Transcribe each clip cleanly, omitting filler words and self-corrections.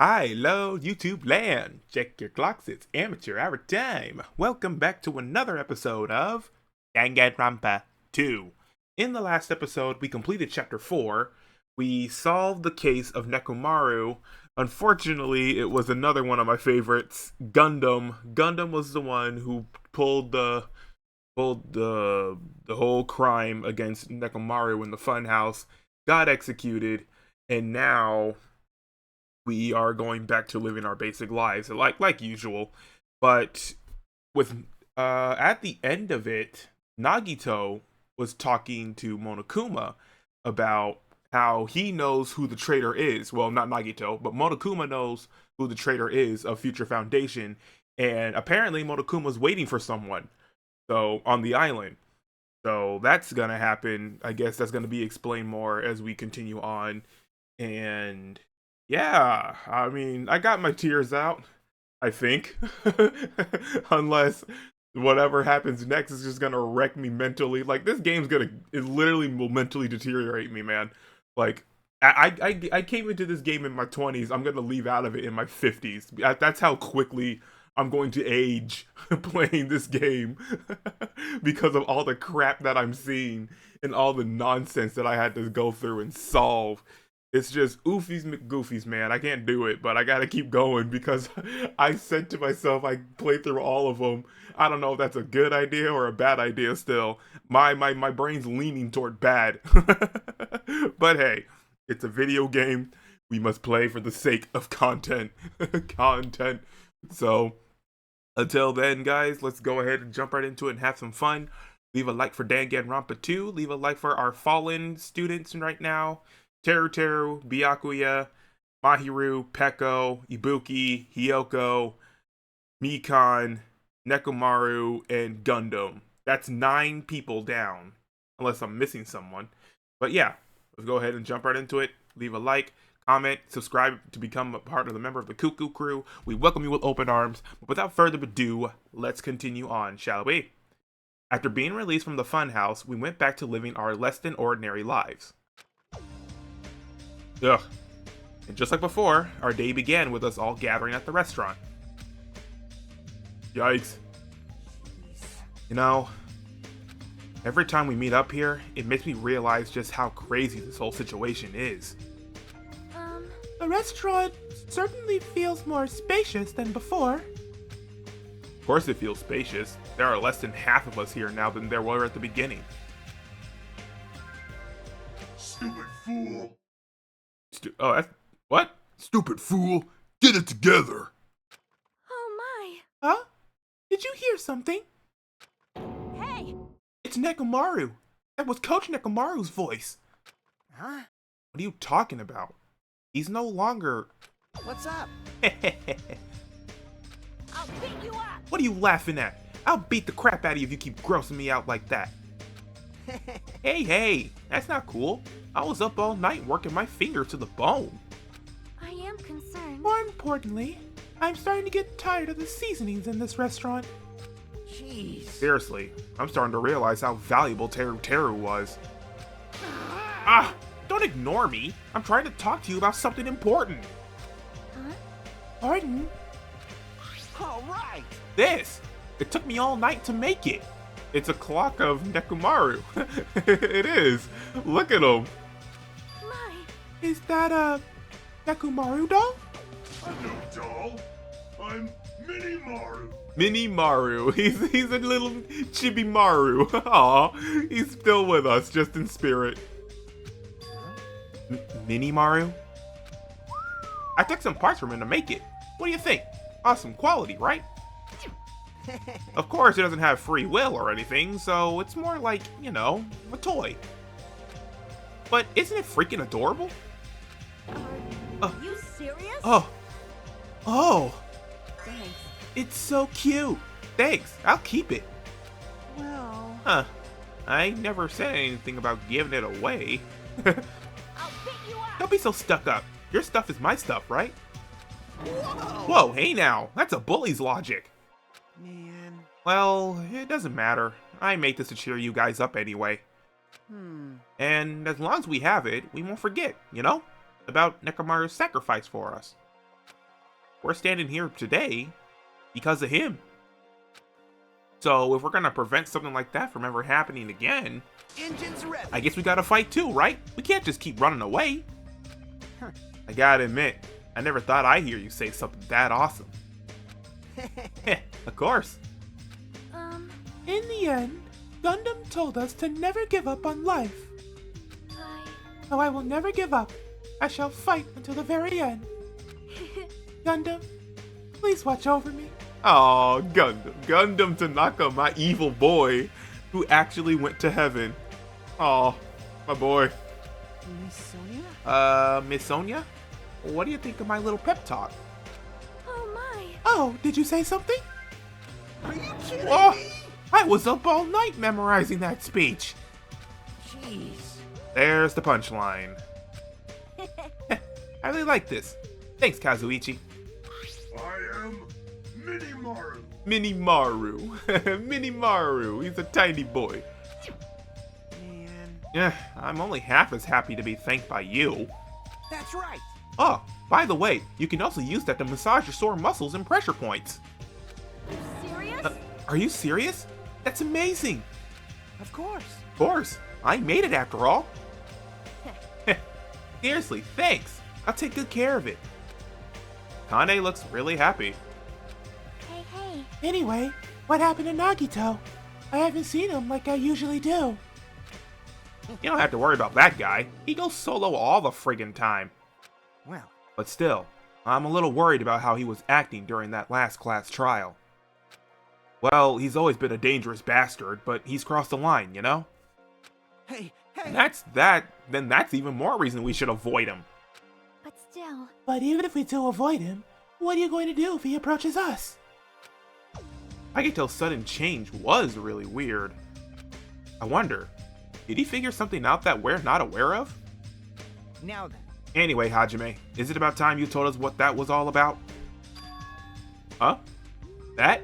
Hi, hello, YouTube land. Check your clocks, it's amateur hour time. Welcome back to another episode of Danganronpa 2. In the last episode, we completed Chapter 4. We solved the case of Nekomaru. Unfortunately, it was another one of my favorites, Gundam. Gundam was the one who pulled the whole crime against Nekomaru in the funhouse, got executed, and now we are going back to living our basic lives like usual. But with at the end of it, Nagito was talking to Monokuma about how he knows who the traitor is. Well, not Nagito, but Monokuma knows who the traitor is of Future Foundation, and apparently Monokuma's waiting for someone. So on the island. So that's gonna happen. I guess that's gonna be explained more as we continue on. And yeah, I mean, I got my tears out, I think. Unless whatever happens next is just gonna wreck me mentally. Like, this game's gonna, it literally will mentally deteriorate me, man. Like, I came into this game in my 20s. I'm gonna leave out of it in my 50s. That's how quickly I'm going to age playing this game because of all the crap that I'm seeing and all the nonsense that I had to go through and solve. It's just oofies McGoofies, man. I can't do it, but I gotta keep going because I said to myself I played through all of them. I don't know if that's a good idea or a bad idea still. My brain's leaning toward bad. But hey, it's a video game. We must play for the sake of content. Content. So until then, guys, let's go ahead and jump right into it and have some fun. Leave a like for Danganronpa 2. Leave a like for our fallen students right now. Teru, Byakuya, Mahiru, Peko, Ibuki, Hiyoko, Mikan, Nekomaru, and Gundam. That's 9 people down. Unless I'm missing someone. But yeah, let's go ahead and jump right into it. Leave a like, comment, subscribe to become a part of the member of the Cuckoo Crew. We welcome you with open arms. But without further ado, let's continue on, shall we? After being released from the funhouse, we went back to living our less than ordinary lives. Ugh. And just like before, our day began with us all gathering at the restaurant. Yikes. You know, every time we meet up here, it makes me realize just how crazy this whole situation is. The restaurant certainly feels more spacious than before. Of course it feels spacious. There are less than half of us here now than there were at the beginning. Stupid fool! What? Stupid fool! Get it together! Oh my! Huh? Did you hear something? Hey! It's Nekomaru! That was Coach Nekomaru's voice! Huh? What are you talking about? He's no longer... What's up? I'll beat you up! What are you laughing at? I'll beat the crap out of you if you keep grossing me out like that. Hey, that's not cool. I was up all night working my finger to the bone. I am concerned. More importantly, I'm starting to get tired of the seasonings in this restaurant. Jeez. Seriously, I'm starting to realize how valuable Teru was. Don't ignore me. I'm trying to talk to you about something important. Huh? Pardon? Alright! This! It took me all night to make it. It's a clock of Nekomaru. It is. Look at him. My! Is that a Nekomaru doll? I'm no doll. I'm Mini Maru. Mini Maru. He's a little chibi Maru. Aw, he's still with us, just in spirit. Mini Maru? I took some parts from him to make it. What do you think? Awesome quality, right? Of course, it doesn't have free will or anything, so it's more like, you know, a toy. But isn't it freaking adorable? Are you serious? Oh. Thanks. It's so cute. Thanks, I'll keep it. Well... Huh. I never said anything about giving it away. I'll beat you up! Don't be so stuck up. Your stuff is my stuff, right? Whoa! Whoa, hey now. That's a bully's logic. Man. Well, it doesn't matter. I made this to cheer you guys up anyway. And as long as we have it, we won't forget, you know? About Nekomaru's sacrifice for us. we're standing here today because of him. So if we're gonna prevent something like that from ever happening again, Engines ready. I guess we gotta fight too, right? We can't just keep running away. I gotta admit, I never thought I'd hear you say something that awesome. Of course. In the end, Gundam told us to never give up on life. Oh, I will never give up. I shall fight until the very end. Gundam, please watch over me. Oh, Gundam Tanaka, my evil boy, who actually went to heaven. Oh, my boy. Miss Sonia? Miss Sonia? What do you think of my little pep talk? Oh my. Oh, did you say something? Are you kidding Oh, me? I was up all night memorizing that speech. Jeez. There's the punchline. I really like this. Thanks, Kazuichi. I am Minimaru. Minimaru. Minimaru. He's a tiny boy. Man. Yeah, I'm only half as happy to be thanked by you. That's right. Oh, by the way, you can also use that to massage your sore muscles and pressure points. You serious? Are you serious? That's amazing. Of course. Of course. I made it after all. Seriously, thanks. I'll take good care of it. Kane looks really happy. Hey. Anyway, what happened to Nagito? I haven't seen him like I usually do. You don't have to worry about that guy. He goes solo all the friggin' time. Well, But still, I'm a little worried about how he was acting during that last class trial. Well, he's always been a dangerous bastard, but he's crossed the line, you know? hey. Then that's even more reason we should avoid him. But still. But even if we do avoid him, what are you going to do if he approaches us? Nagito's sudden change was really weird. I wonder, did he figure something out that we're not aware of? Now then. Anyway, Hajime, is it about time you told us what that was all about? Huh? That?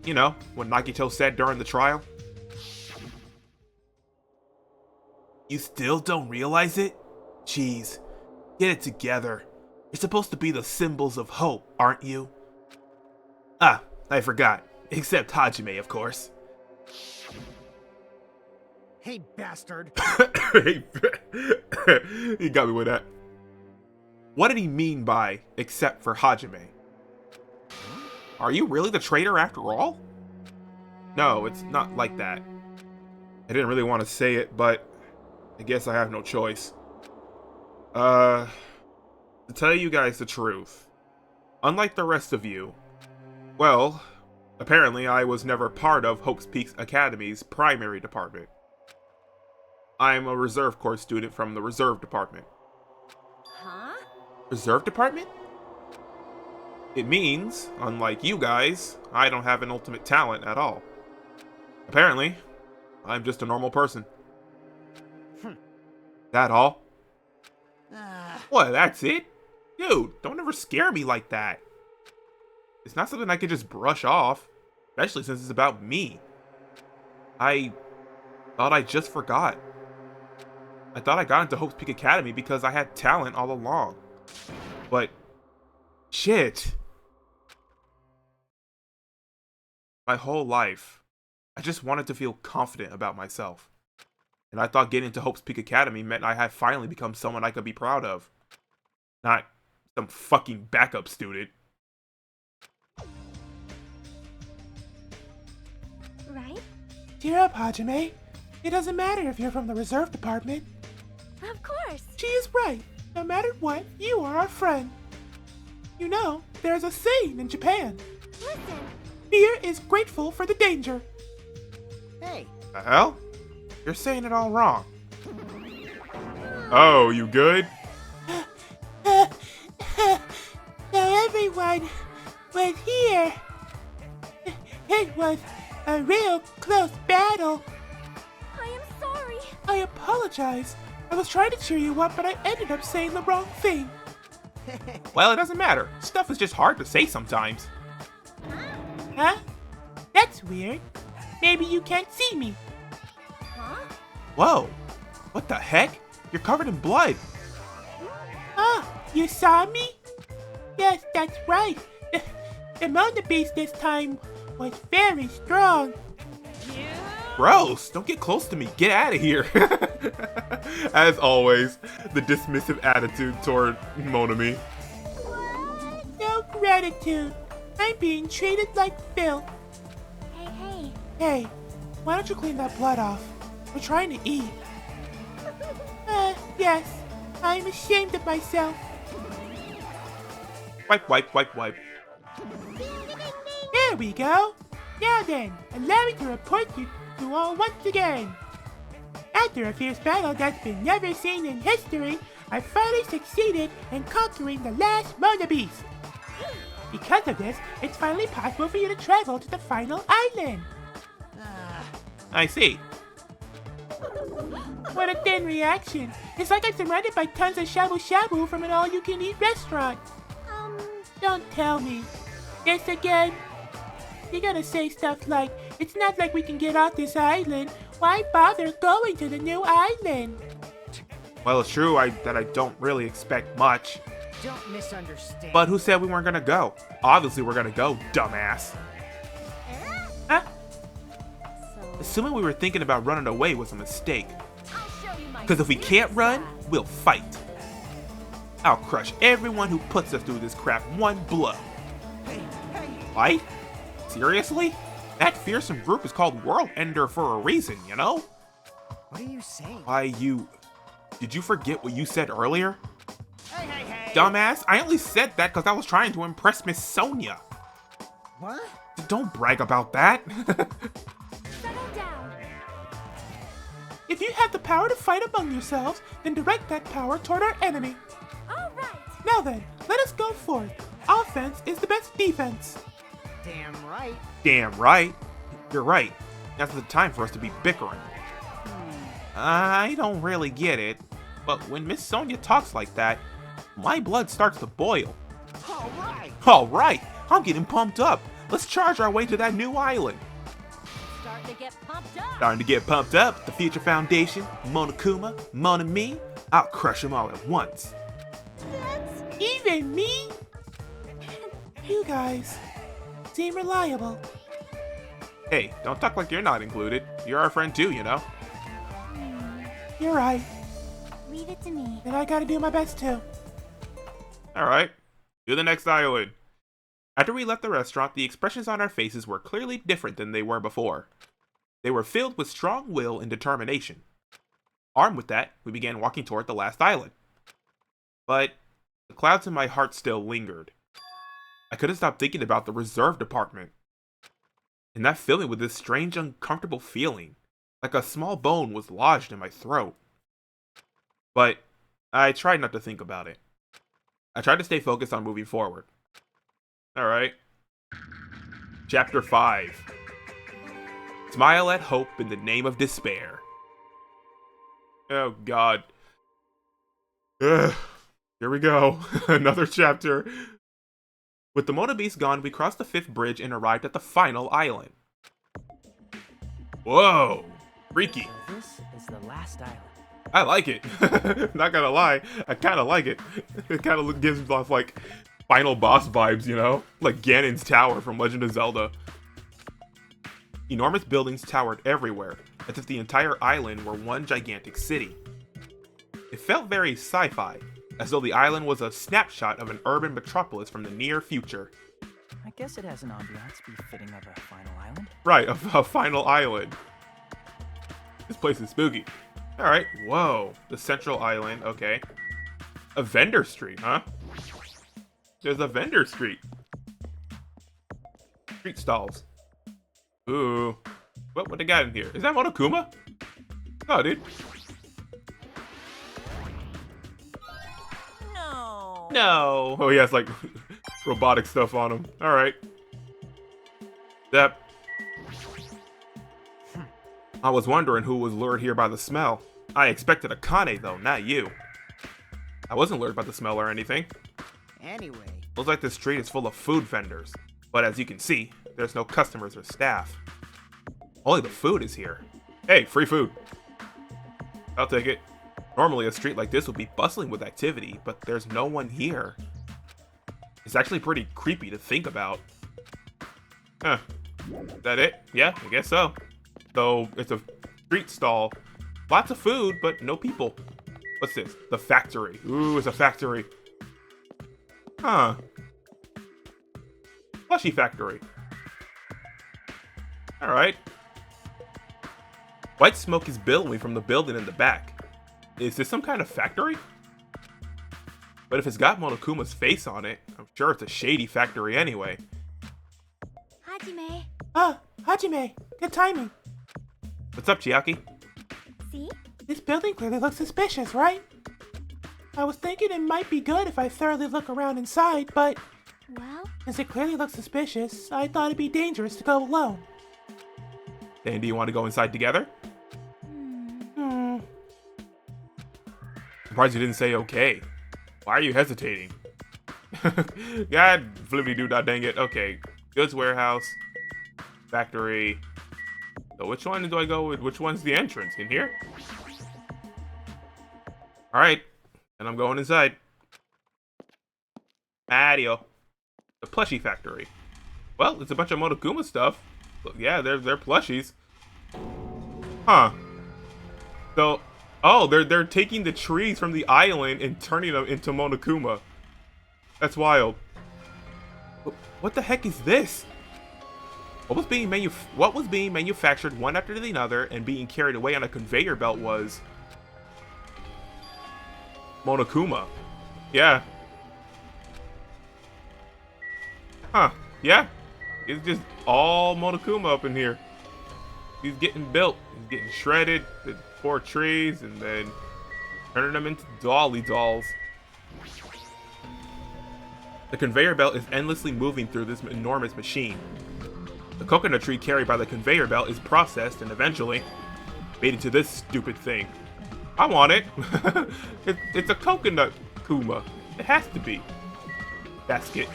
You know, what Nagito said during the trial? You still don't realize it? Jeez, get it together. You're supposed to be the symbols of hope, aren't you? Ah, I forgot. Except Hajime, of course. Hey, bastard. He got me with that. What did he mean by except for Hajime? Are you really the traitor after all? No, it's not like that. I didn't really want to say it, but I guess I have no choice. To tell you guys the truth, unlike the rest of you, well, apparently I was never part of Hope's Peak Academy's primary department. I'm a reserve corps student from the reserve department. Huh? Reserve department? It means, unlike you guys, I don't have an ultimate talent at all. Apparently, I'm just a normal person. That all? What, that's it? Dude, don't ever scare me like that. It's not something I could just brush off, especially since it's about me. I thought I just forgot. I thought I got into Hope's Peak Academy because I had talent all along. But, shit. My whole life, I just wanted to feel confident about myself. And I thought getting into Hope's Peak Academy meant I had finally become someone I could be proud of. Not some fucking backup student. Right? Cheer up, Hajime. It doesn't matter if you're from the reserve department. Of course. She is right. No matter what, you are our friend. You know, there's a saying in Japan. Listen. Fear is grateful for the danger. Hey. The hell? You're saying it all wrong. Oh, you good? So everyone was here. It was a real close battle. I am sorry. I apologize. I was trying to cheer you up, but I ended up saying the wrong thing. Well, it doesn't matter. Stuff is just hard to say sometimes. Huh? That's weird. Maybe you can't see me. Huh? Whoa. What the heck? You're covered in blood. Ah, you saw me? Yes, that's right. The Mona Beast this time was very strong. Gross! Don't get close to me. Get out of here. As always, the dismissive attitude toward Monami. No gratitude. I'm being treated like filth. Hey. Hey, why don't you clean that blood off? We're trying to eat. Yes. I'm ashamed of myself. Wipe, wipe, wipe, wipe. There we go. Now then, allow me to report you to all once again. After a fierce battle that's been never seen in history, I finally succeeded in conquering the last Mona Beast. Because of this, it's finally possible for you to travel to the final island. I see. What a thin reaction. It's like I'm surrounded by tons of shabu-shabu from an all-you-can-eat restaurant. Don't tell me. This again? You're gonna say stuff like, it's not like we can get off this island. Why bother going to the new island? Well, it's true that I don't really expect much. Don't misunderstand. But who said we weren't gonna go? Obviously we're gonna go, dumbass. Huh? Assuming we were thinking about running away was a mistake. I'll show you my Because if we can't secret run, side. we'll fight. I'll crush everyone who puts us through this crap one blow. Hey. Fight? Seriously? That fearsome group is called World Ender for a reason, you know? What are you saying? Why, did you forget what you said earlier? Hey. Dumbass, I only said that because I was trying to impress Miss Sonia. What? Don't brag about that. Settle down. If you have the power to fight among yourselves, then direct that power toward our enemy. All right. Now then, let us go forth. Offense is the best defense. Damn right. Damn right. You're right. Now's the time for us to be bickering. I don't really get it, but when Miss Sonia talks like that, my blood starts to boil. All right, I'm getting pumped up. Let's charge our way to that new island. Starting to get pumped up. Starting to get pumped up. The Future Foundation, Monokuma, Monami. I'll crush them all at once. Even me? You guys seem reliable. Hey, don't talk like you're not included. You're our friend too, you know? You're right. Leave it to me. And I gotta do my best too. Alright, to the next island. After we left the restaurant, the expressions on our faces were clearly different than they were before. They were filled with strong will and determination. Armed with that, we began walking toward the last island. But the clouds in my heart still lingered. I couldn't stop thinking about the reserve department. And that filled me with this strange, uncomfortable feeling, like a small bone was lodged in my throat. But I tried not to think about it. I tried to stay focused on moving forward. Alright. Chapter 5. Smile at hope in the name of despair. Oh god. Ugh. Here we go. Another chapter. With the Mona Beast gone, we crossed the 5th bridge and arrived at the final island. Whoa! Freaky. So this is the last island. I like it. Not gonna lie, I kinda like it. It kinda gives off like final boss vibes, you know? Like Ganon's tower from Legend of Zelda. Enormous buildings towered everywhere, as if the entire island were one gigantic city. It felt very sci-fi, as though the island was a snapshot of an urban metropolis from the near future. I guess it has an ambiance befitting of a final island. Right, a final island. This place is spooky. Alright, whoa. The central island, okay. A vendor street, huh? There's a vendor street. Street stalls. Ooh. What they got in here? Is that Monokuma? Oh, dude. No. No. Oh, he has like robotic stuff on him. Alright. Yep. I was wondering who was lured here by the smell. I expected Akane though, not you. I wasn't lured by the smell or anything. Anyway. Looks like this street is full of food vendors. But as you can see, there's no customers or staff. Only the food is here. Hey, free food. I'll take it. Normally a street like this would be bustling with activity, but there's no one here. It's actually pretty creepy to think about. Huh. Is that it? Yeah, I guess so. So, it's a street stall. Lots of food, but no people. What's this? The factory. Ooh, it's a factory. Huh. Plushie factory. Alright. White smoke is billowing from the building in the back. Is this some kind of factory? But if it's got Monokuma's face on it, I'm sure it's a shady factory anyway. Hajime. Ah, Hajime. Good timing. What's up, Chiaki? See? This building clearly looks suspicious, right? I was thinking it might be good if I thoroughly look around inside, but Well, since it clearly looks suspicious, I thought it'd be dangerous to go alone. Then do you want to go inside together? Surprised you didn't say okay. Why are you hesitating? God, flippity doo dah dang it. Okay, goods warehouse, factory. So which one do I go with? Which one's the entrance? In here? Alright, and I'm going inside. Adio. The plushie factory. Well, it's a bunch of Monokuma stuff. But yeah, they're plushies. Huh. So, oh, they're taking the trees from the island and turning them into Monokuma. That's wild. What the heck is this? What was being manufactured one after the other and being carried away on a conveyor belt was Monokuma. Yeah. Huh. Yeah. It's just all Monokuma up in here. He's getting built. He's getting shredded with 4 trees and then turning them into dolly dolls. The conveyor belt is endlessly moving through this enormous machine. The coconut tree carried by the conveyor belt is processed and eventually made into this stupid thing. I want it. It's a coconut Kuma. It has to be. Basket.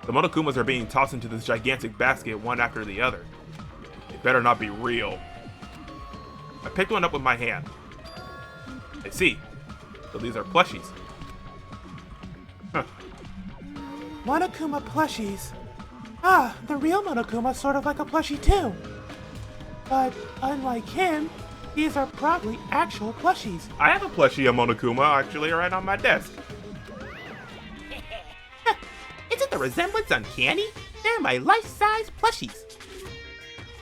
The Monokumas are being tossed into this gigantic basket one after the other. It better not be real. I picked one up with my hand. I see. So these are plushies. Huh. Monokuma plushies. Ah, the real Monokuma's sort of like a plushie too. But unlike him, these are probably actual plushies. I have a plushie of Monokuma actually right on my desk. Isn't the resemblance uncanny? They're my life-size plushies.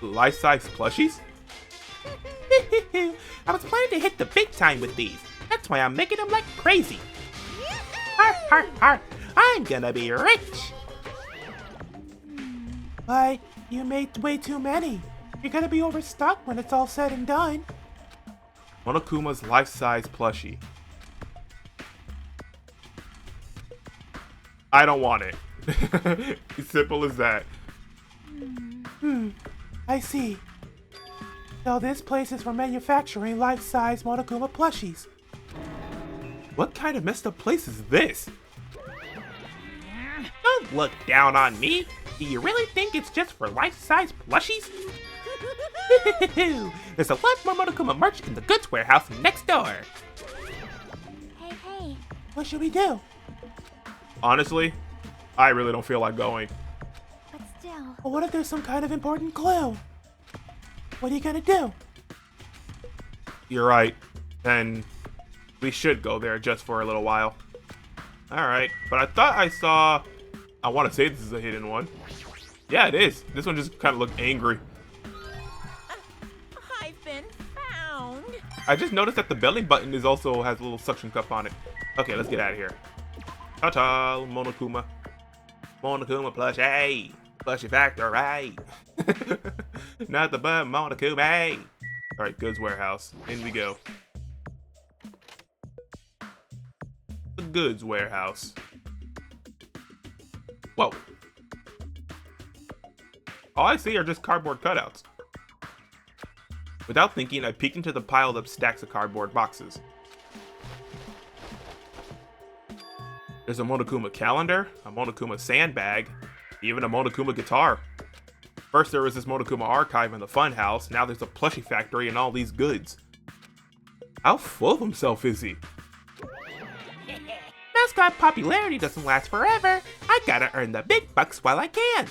Life-size plushies? I was planning to hit the big time with these. That's why I'm making them like crazy. Har, har, har. I'm gonna be rich. But you made way too many. You're gonna be overstuck when it's all said and done. Monokuma's life-size plushie. I don't want it. As simple as that. I see. So this place is for manufacturing life-size Monokuma plushies. What kind of messed up place is this? Don't look down on me. Do you really think it's just for life-size plushies? There's a lot more Monokuma merch in the goods warehouse next door. hey, hey. What should we do? Honestly, I really don't feel like going. But still. Well, what if there's some kind of important clue? What are you gonna do? You're right. Then we should go there just for a little while. Alright, but I thought I saw... I want to say this is a hidden one. Yeah, it is. This one just kind of looked angry. I've been found. I just noticed that the belly button is also has a little suction cup on it. Okay, let's get out of here. Ta-ta, Monokuma. Monokuma plushie. Plushie factory. Nothing but Monokuma. Alright, goods warehouse. In we go. The goods warehouse. Whoa. All I see are just cardboard cutouts. Without thinking, I peeked into the piled up stacks of cardboard boxes. There's a Monokuma calendar, a Monokuma sandbag, even a Monokuma guitar. First there was this Monokuma archive in the funhouse, now there's a plushie factory and all these goods. How full of himself is he? mascot popularity doesn't last forever. I gotta earn the big bucks while I can.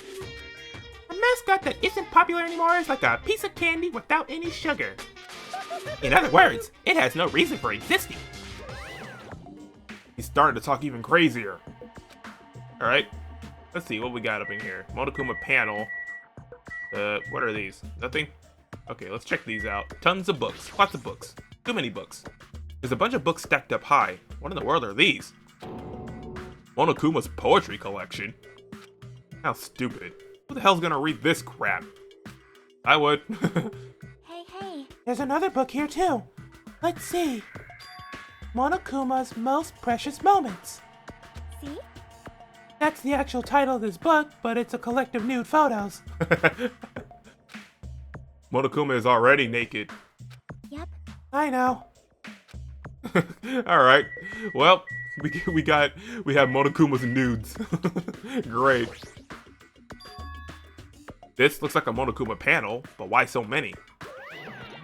A mascot that isn't popular anymore is like a piece of candy without any sugar. In other words, it has no reason for existing. He's starting to talk even crazier. Alright, let's see what we got up in here. Monokuma panel. What are these? Nothing? Okay, let's check these out. Tons of books. Lots of books. Too many books. There's a bunch of books stacked up high. What in the world are these? Monokuma's poetry collection? How stupid. Who the hell's gonna read this crap? I would. Hey. There's another book here too. Let's see. Monokuma's Most Precious Moments. See? That's the actual title of this book, but it's a collective nude photos. Monokuma is already naked. Yep. I know. Alright. Well, we have Monokuma's nudes. Great. This looks like a Monokuma panel, but why so many?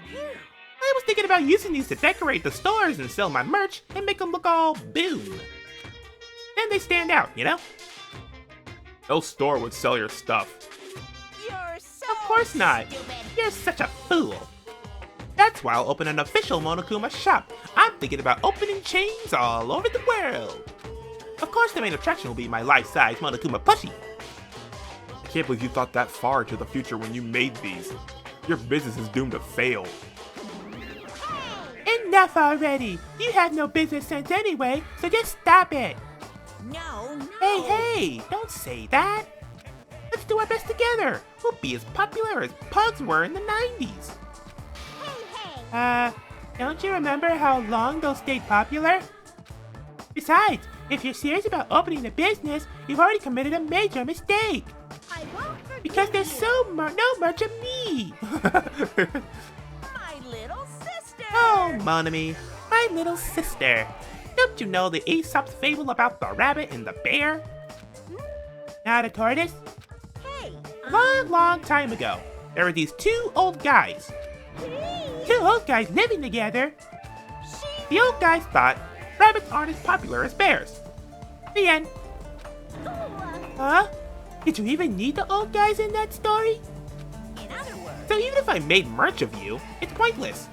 I was thinking about using these to decorate the stores and sell my merch and make them look all boom. Then they stand out, you know? No store would sell your stuff. You're so Of course not. stupid. You're such a fool. That's why I'll open an official Monokuma shop. I'm thinking about opening chains all over the world. Of course, the main attraction will be my life-size Monokuma plushie. I can't believe you thought that far into the future when you made these. Your business is doomed to fail. Enough already. You have no business sense anyway, so just stop it. No. Hey, don't say that. Let's do our best together. We'll be as popular as pugs were in the 90s. Hey. Don't you remember how long those stayed popular? Besides, if you're serious about opening a business, you've already committed a major mistake. I won't forgive Because there's you. no merch of me. My little sister. Oh, Monami, my little sister. Don't you know the Aesop's fable about the rabbit and the bear? Not a tortoise? Hey. Long time ago, there were these two old guys. Two old guys living together. The old guys thought rabbits aren't as popular as bears. The end. Huh? Did you even need the old guys in that story? In other words. So even if I made merch of you, it's pointless.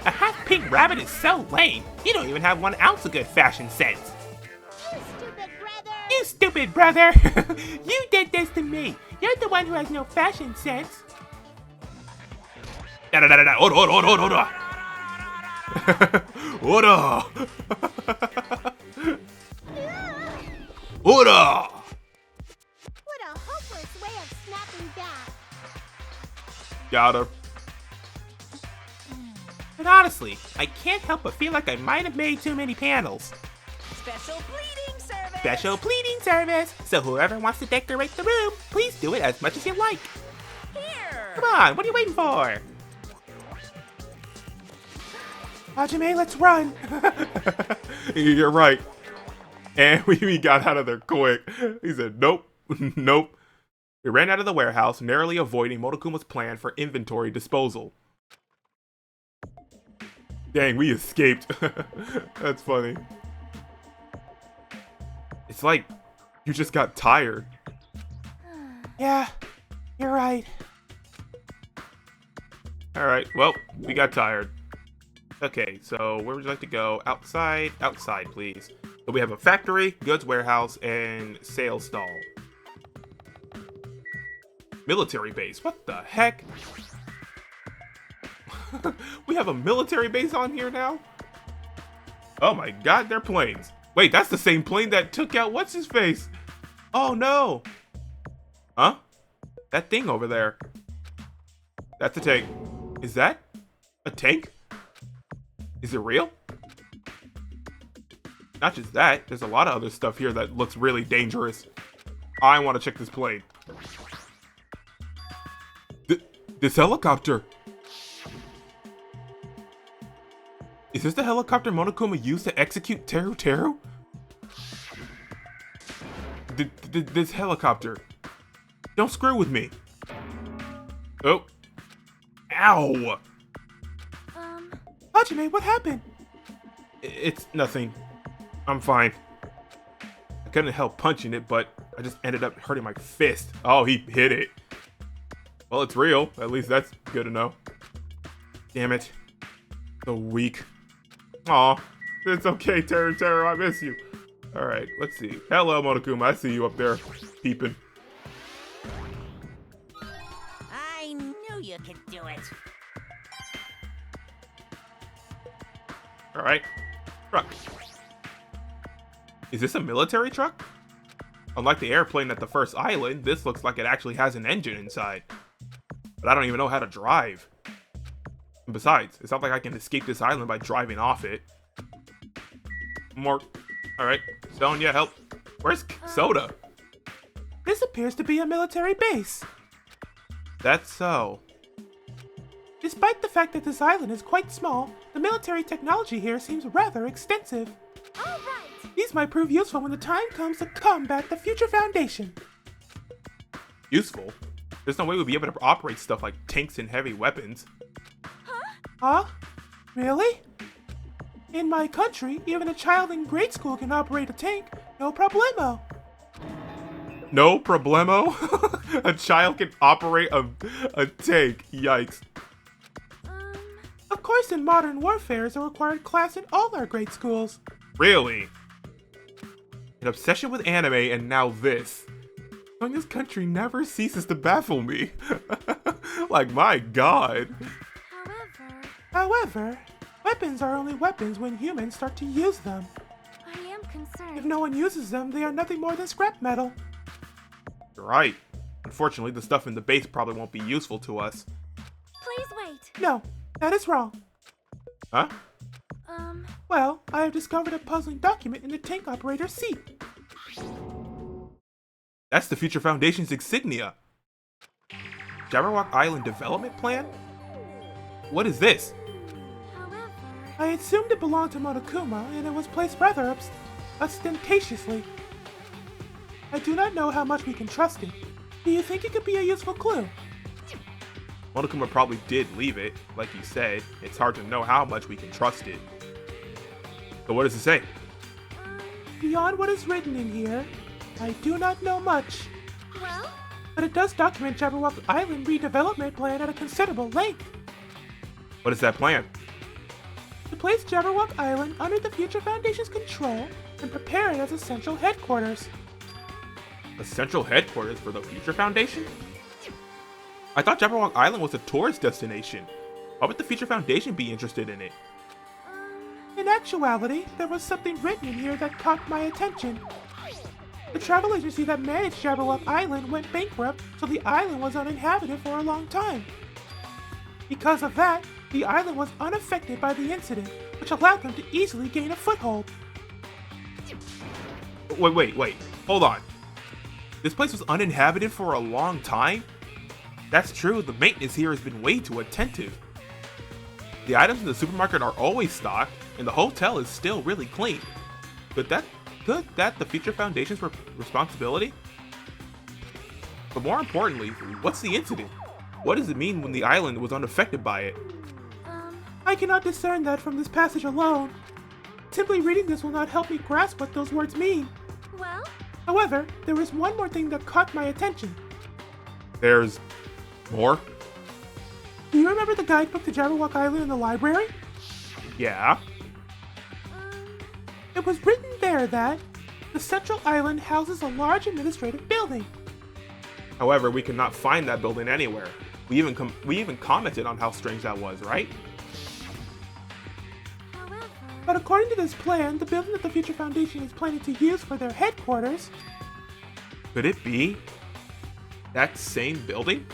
A half-pink rabbit is so lame. You don't even have 1 ounce of good fashion sense. You stupid brother. You stupid brother! You did this to me. You're the one who has no fashion sense. Oda! Oda! What a hopeless way of snapping back. Got her. But honestly, I can't help but feel like I might have made too many panels. Special pleading service. Special pleading service! So whoever wants to decorate the room, please do it as much as you like. Here. Come on, what are you waiting for? Hajime, let's run! You're right. And we got out of there quick. He said, nope, nope. We ran out of the warehouse, narrowly avoiding Monokuma's plan for inventory disposal. Dang, we escaped. That's funny. It's like you just got tired. Yeah, you're right. Alright, well, we got tired. Okay, so where would you like to go? Outside? Outside, please. So we have a factory, goods warehouse, and sales stall. Military base. What the heck? We have a military base on here now? Oh my god, they're planes. Wait, that's the same plane that took out what's-his-face? Oh no! Huh? That thing over there. That's a tank. Is that a tank? Is it real? Not just that, there's a lot of other stuff here that looks really dangerous. I want to check this plane. This helicopter! Is this the helicopter Monokuma used to execute Teru Teru? This helicopter. Don't screw with me. Oh. Ow! Hajime, what happened? It's nothing. I'm fine. couldn't help punching it, but I just ended up hurting my fist. Oh, he hit it. Well, it's real. At least that's good to know. Damn it. So weak. Aw, it's okay, Terra, I miss you. Alright, let's see. Hello, Monokuma, I see you up there peeping. I knew you could do it. Alright. Truck. Is this a military truck? Unlike the airplane at the first island, this looks like it actually has an engine inside. But I don't even know how to drive. And besides, it's not like I can escape this island by driving off it. More. Alright. Sonya, help. Where's Soda? This appears to be a military base. That's so. Despite the fact that this island is quite small, the military technology here seems rather extensive. All right. These might prove useful when the time comes to combat the future Foundation. Useful? There's no way we'd be able to operate stuff like tanks and heavy weapons. Huh? Really? In my country, even a child in grade school can operate a tank, no problemo. No problemo? A child can operate a tank. Yikes. Of course, in modern warfare is a required class in all our grade schools. Really? An obsession with anime and now this. Sonya's country never ceases to baffle me. Like, my god. However, weapons are only weapons when humans start to use them. I am concerned. If no one uses them, they are nothing more than scrap metal. You're right. Unfortunately, the stuff in the base probably won't be useful to us. Please wait. No, that is wrong. Huh? Well, I have discovered a puzzling document in the tank operator's seat. That's the Future Foundation's insignia. Jabberwock Island Development Plan? What is this? However, I assumed it belonged to Monokuma, and it was placed rather ostentatiously. I do not know how much we can trust it. Do you think it could be a useful clue? Monokuma probably did leave it. Like you said, it's hard to know how much we can trust it. So what does it say? Beyond what is written in here, I do not know much. well, But it does document Jabberwock Island redevelopment plan at a considerable length. What is that plan? To place Jabberwock Island under the Future Foundation's control and prepare it as a central headquarters. A central headquarters for the Future Foundation? I thought Jabberwock Island was a tourist destination. Why would the Future Foundation be interested in it? In actuality, there was something written in here that caught my attention. The travel agency that managed Jabberwock Island went bankrupt, so the island was uninhabited for a long time. Because of that, the island was unaffected by the incident, which allowed them to easily gain a foothold. Wait. Hold on. This place was uninhabited for a long time? That's true, the maintenance here has been way too attentive. The items in the supermarket are always stocked, and the hotel is still really clean. Could that the Future Foundation's responsibility? But more importantly, what's the incident? What does it mean when the island was unaffected by it? I cannot discern that from this passage alone. Simply reading this will not help me grasp what those words mean. well, However, there is one more thing that caught my attention. There's more? Do you remember the guidebook to Jabberwock Island in the library? Yeah. It was written there that the central island houses a large administrative building. However, we could not find that building anywhere. We even commented on how strange that was, right? however, But according to this plan, the building that the Future Foundation is planning to use for their headquarters, Could it be that same building?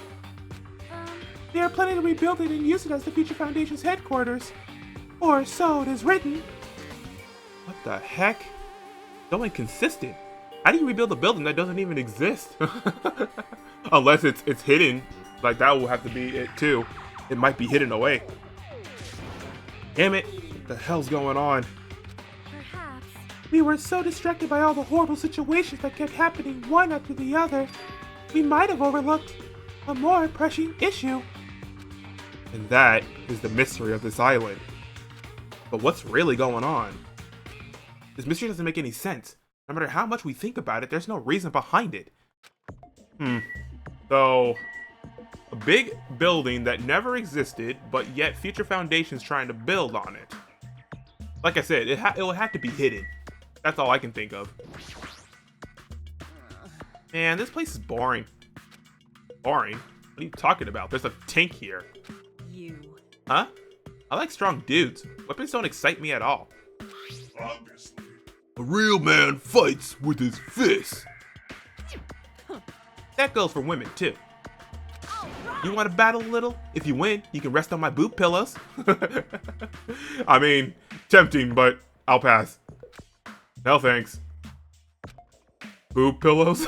they are planning to rebuild it and use it as the Future Foundation's headquarters. Or so it is written. What the heck? So inconsistent. How do you rebuild a building that doesn't even exist? Unless it's hidden. Like, that will have to be it too. It might be hidden away. Damn it. What the hell's going on? perhaps, We were so distracted by all the horrible situations that kept happening one after the other, we might have overlooked a more pressing issue. And that is the mystery of this island. But what's really going on? This mystery doesn't make any sense. No matter how much we think about it, there's no reason behind it. So, a big building that never existed, but yet Future Foundation's trying to build on it. Like I said, it will have to be hidden. That's all I can think of. Man, this place is boring. Boring? What are you talking about? There's a tank here. You. Huh? I like strong dudes. Weapons don't excite me at all. Obviously. A real man fights with his fists. That goes for women, too. You want to battle a little? If you win, you can rest on my boob pillows. I mean, tempting, but I'll pass. No thanks. Boob pillows?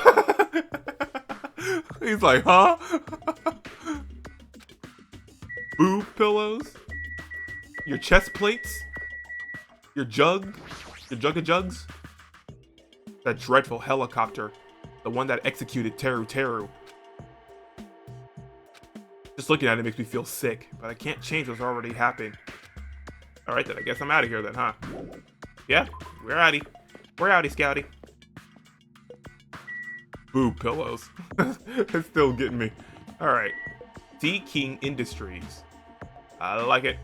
He's like, huh? Boob pillows? Your chest plates? Your jug? Your jug of jugs? That dreadful helicopter. The one that executed Teru Teru. Just looking at it makes me feel sick, but I can't change what's already happened. Alright then, I guess I'm out of here then, huh? Yeah, we're outie. We're outie, Scouty. Boob pillows. It's still getting me. Alright. Sea King Industries. I like it.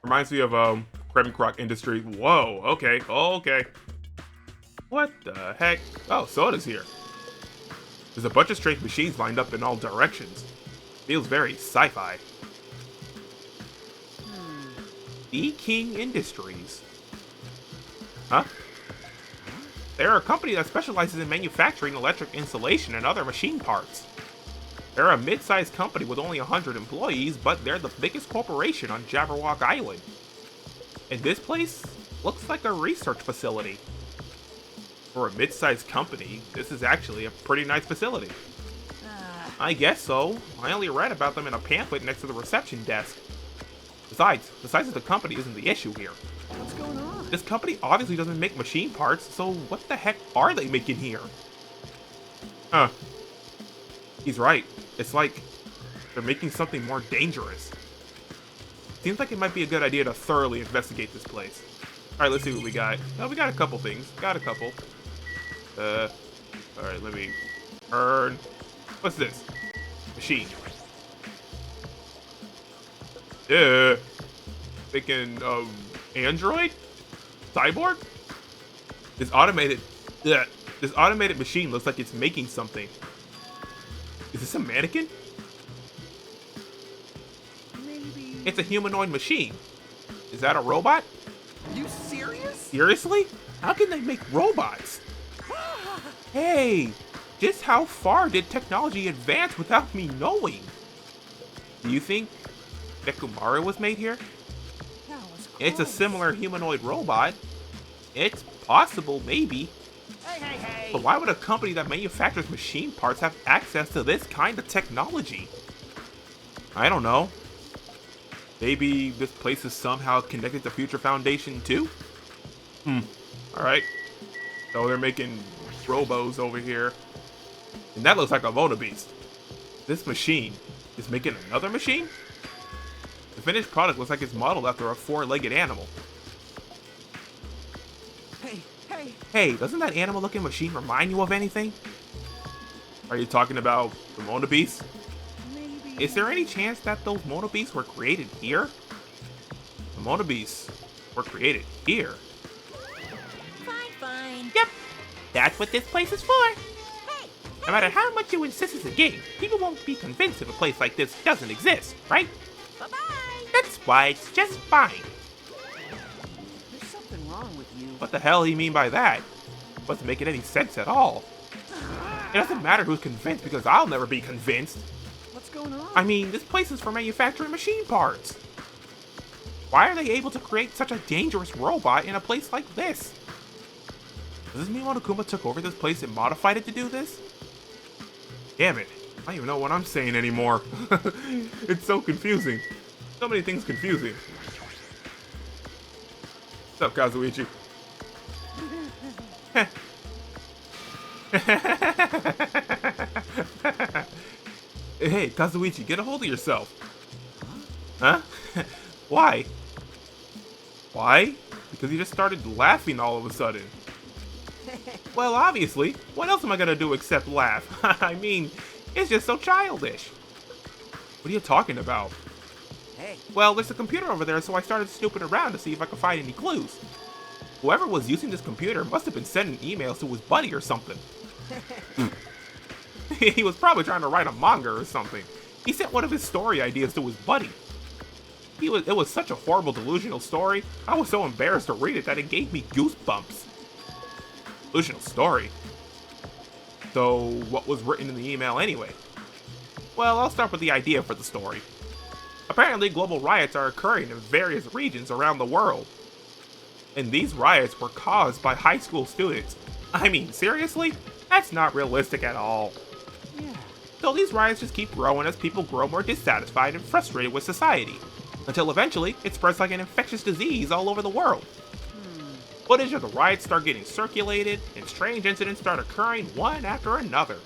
Reminds me of Krem Croc Industries. Whoa, okay, okay. What the heck? Oh, Soda's here. There's a bunch of strange machines lined up in all directions. Feels very sci-fi. Sea King Industries. Huh? They're a company that specializes in manufacturing electric insulation and other machine parts. They're a mid-sized company with only 100 employees, but they're the biggest corporation on Jabberwock Island. And this place looks like a research facility. For a mid-sized company, this is actually a pretty nice facility. I guess so. I only read about them in a pamphlet next to the reception desk. Besides, the size of the company isn't the issue here. What's going on? This company obviously doesn't make machine parts, so what the heck are they making here? Huh. He's right. It's like they're making something more dangerous. Seems like it might be a good idea to thoroughly investigate this place. Alright, let's see what we got. Oh, we got a couple things. Got a couple. Alright, let me turn. What's this? Machine. Yeah. Making, Android? Cyborg? This automated machine looks like it's making something. Is this a mannequin? Maybe. It's a humanoid machine. Is that a robot? You serious? Seriously? How can they make robots? Hey, just how far did technology advance without me knowing? Do you think Nekomaru was made here? That was close. It's a similar humanoid robot. It's possible, maybe. Hey! But why would a company that manufactures machine parts have access to this kind of technology? I don't know. Maybe this place is somehow connected to Future Foundation too? Alright. So they're making robos over here. And that looks like a Mono Beast. This machine is making another machine? The finished product looks like it's modeled after a four-legged animal. Hey! Hey, doesn't that animal-looking machine remind you of anything? Are you talking about the Mono Beast? Maybe. Is there any chance that those Mono Beasts were created here? The Mono Beasts were created here. Fine. Yep, that's what this place is for. No matter how much you insist it's a game, people won't be convinced if a place like this doesn't exist, right? Bye-bye. That's why it's just fine. There's something wrong with you. What the hell do you mean by that? Wasn't making any sense at all. It doesn't matter who's convinced because I'll never be convinced. What's going on? I mean, this place is for manufacturing machine parts. Why are they able to create such a dangerous robot in a place like this? Does this mean Monokuma took over this place and modified it to do this? Damn it. I don't even know what I'm saying anymore. It's so confusing. So many things confusing. What's up, Kazuichi? Hey, Kazuichi, get a hold of yourself. Huh? Why? Why? because he just started laughing all of a sudden. Well, obviously, what else am I gonna do except laugh? I mean, it's just so childish. What are you talking about? Hey. Well, there's a computer over there, so I started snooping around to see if I could find any clues. Whoever was using this computer must have been sending emails to his buddy or something. He was probably trying to write a manga or something. He sent one of his story ideas to his buddy. It was such a horrible, delusional story. I was so embarrassed to read it that it gave me goosebumps. Delusional story? So, what was written in the email anyway? Well, I'll start with the idea for the story. Apparently, global riots are occurring in various regions around the world. And these riots were caused by high school students. I mean, seriously? That's not realistic at all. Yeah. So these riots just keep growing as people grow more dissatisfied and frustrated with society, until eventually it spreads like an infectious disease all over the world. Footage of the riots start getting circulated, and strange incidents start occurring one after another.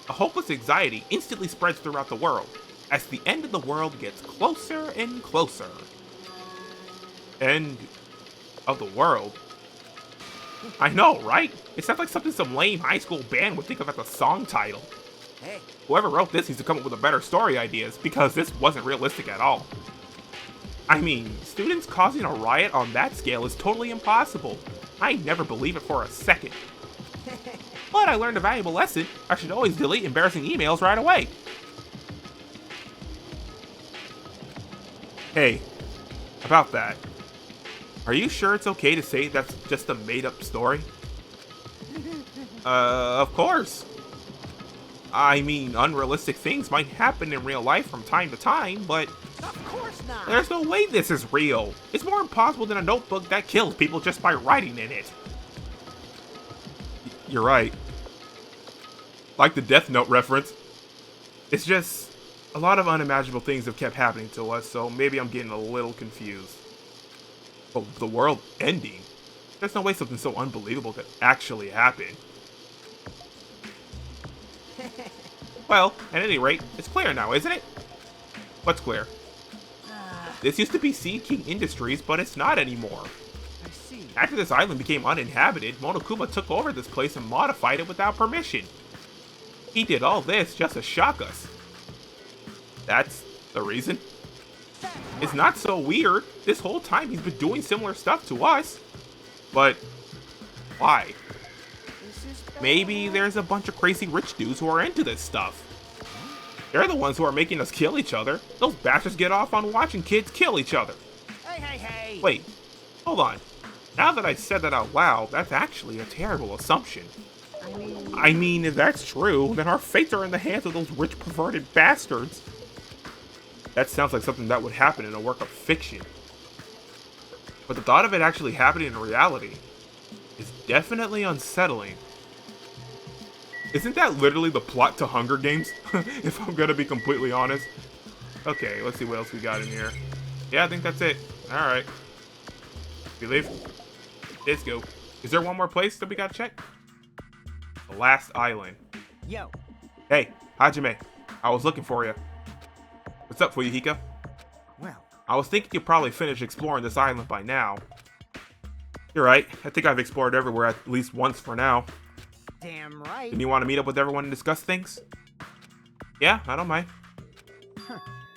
A hopeless anxiety instantly spreads throughout the world, as the end of the world gets closer and closer. End of the world? I know, right? It sounds like something some lame high school band would think of as a song title. Hey. Whoever wrote this needs to come up with a better story ideas, because this wasn't realistic at all. I mean, students causing a riot on that scale is totally impossible. I never believe it for a second. But I learned a valuable lesson. I should always delete embarrassing emails right away. Hey, about that. Are you sure it's okay to say that's just a made-up story? Of course. I mean, unrealistic things might happen in real life from time to time, but Of course not. there's no way this is real. It's more impossible than a notebook that kills people just by writing in it. You're right. Like the Death Note reference. It's just a lot of unimaginable things have kept happening to us, so maybe I'm getting a little confused. But the world ending? There's no way something so unbelievable could actually happen. Well, at any rate, it's clear now, isn't it? What's clear? This used to be Sea King Industries, but it's not anymore. I see. After this island became uninhabited, Monokuma took over this place and modified it without permission. He did all this just to shock us. That's the reason? It's not so weird. This whole time he's been doing similar stuff to us. But why? Maybe there's a bunch of crazy rich dudes who are into this stuff. They're the ones who are making us kill each other. Those bastards get off on watching kids kill each other. Hey. Wait, hold on. Now that I said that out loud, that's actually a terrible assumption. I mean, if that's true, then our fates are in the hands of those rich perverted bastards. That sounds like something that would happen in a work of fiction. But the thought of it actually happening in reality is definitely unsettling. Isn't that literally the plot to Hunger Games? If I'm gonna be completely honest. Okay, let's see what else we got in here. Yeah, I think that's it. Alright. We leave? Let's go. Is there one more place that we gotta check? The last island. Yo. Hey, Hajime. I was looking for you. What's up, Fuyuhiko? Well, I was thinking you probably finished exploring this island by now. You're right. I think I've explored everywhere at least once for now. damn right. And you want to meet up with everyone and discuss things? Yeah, I don't mind.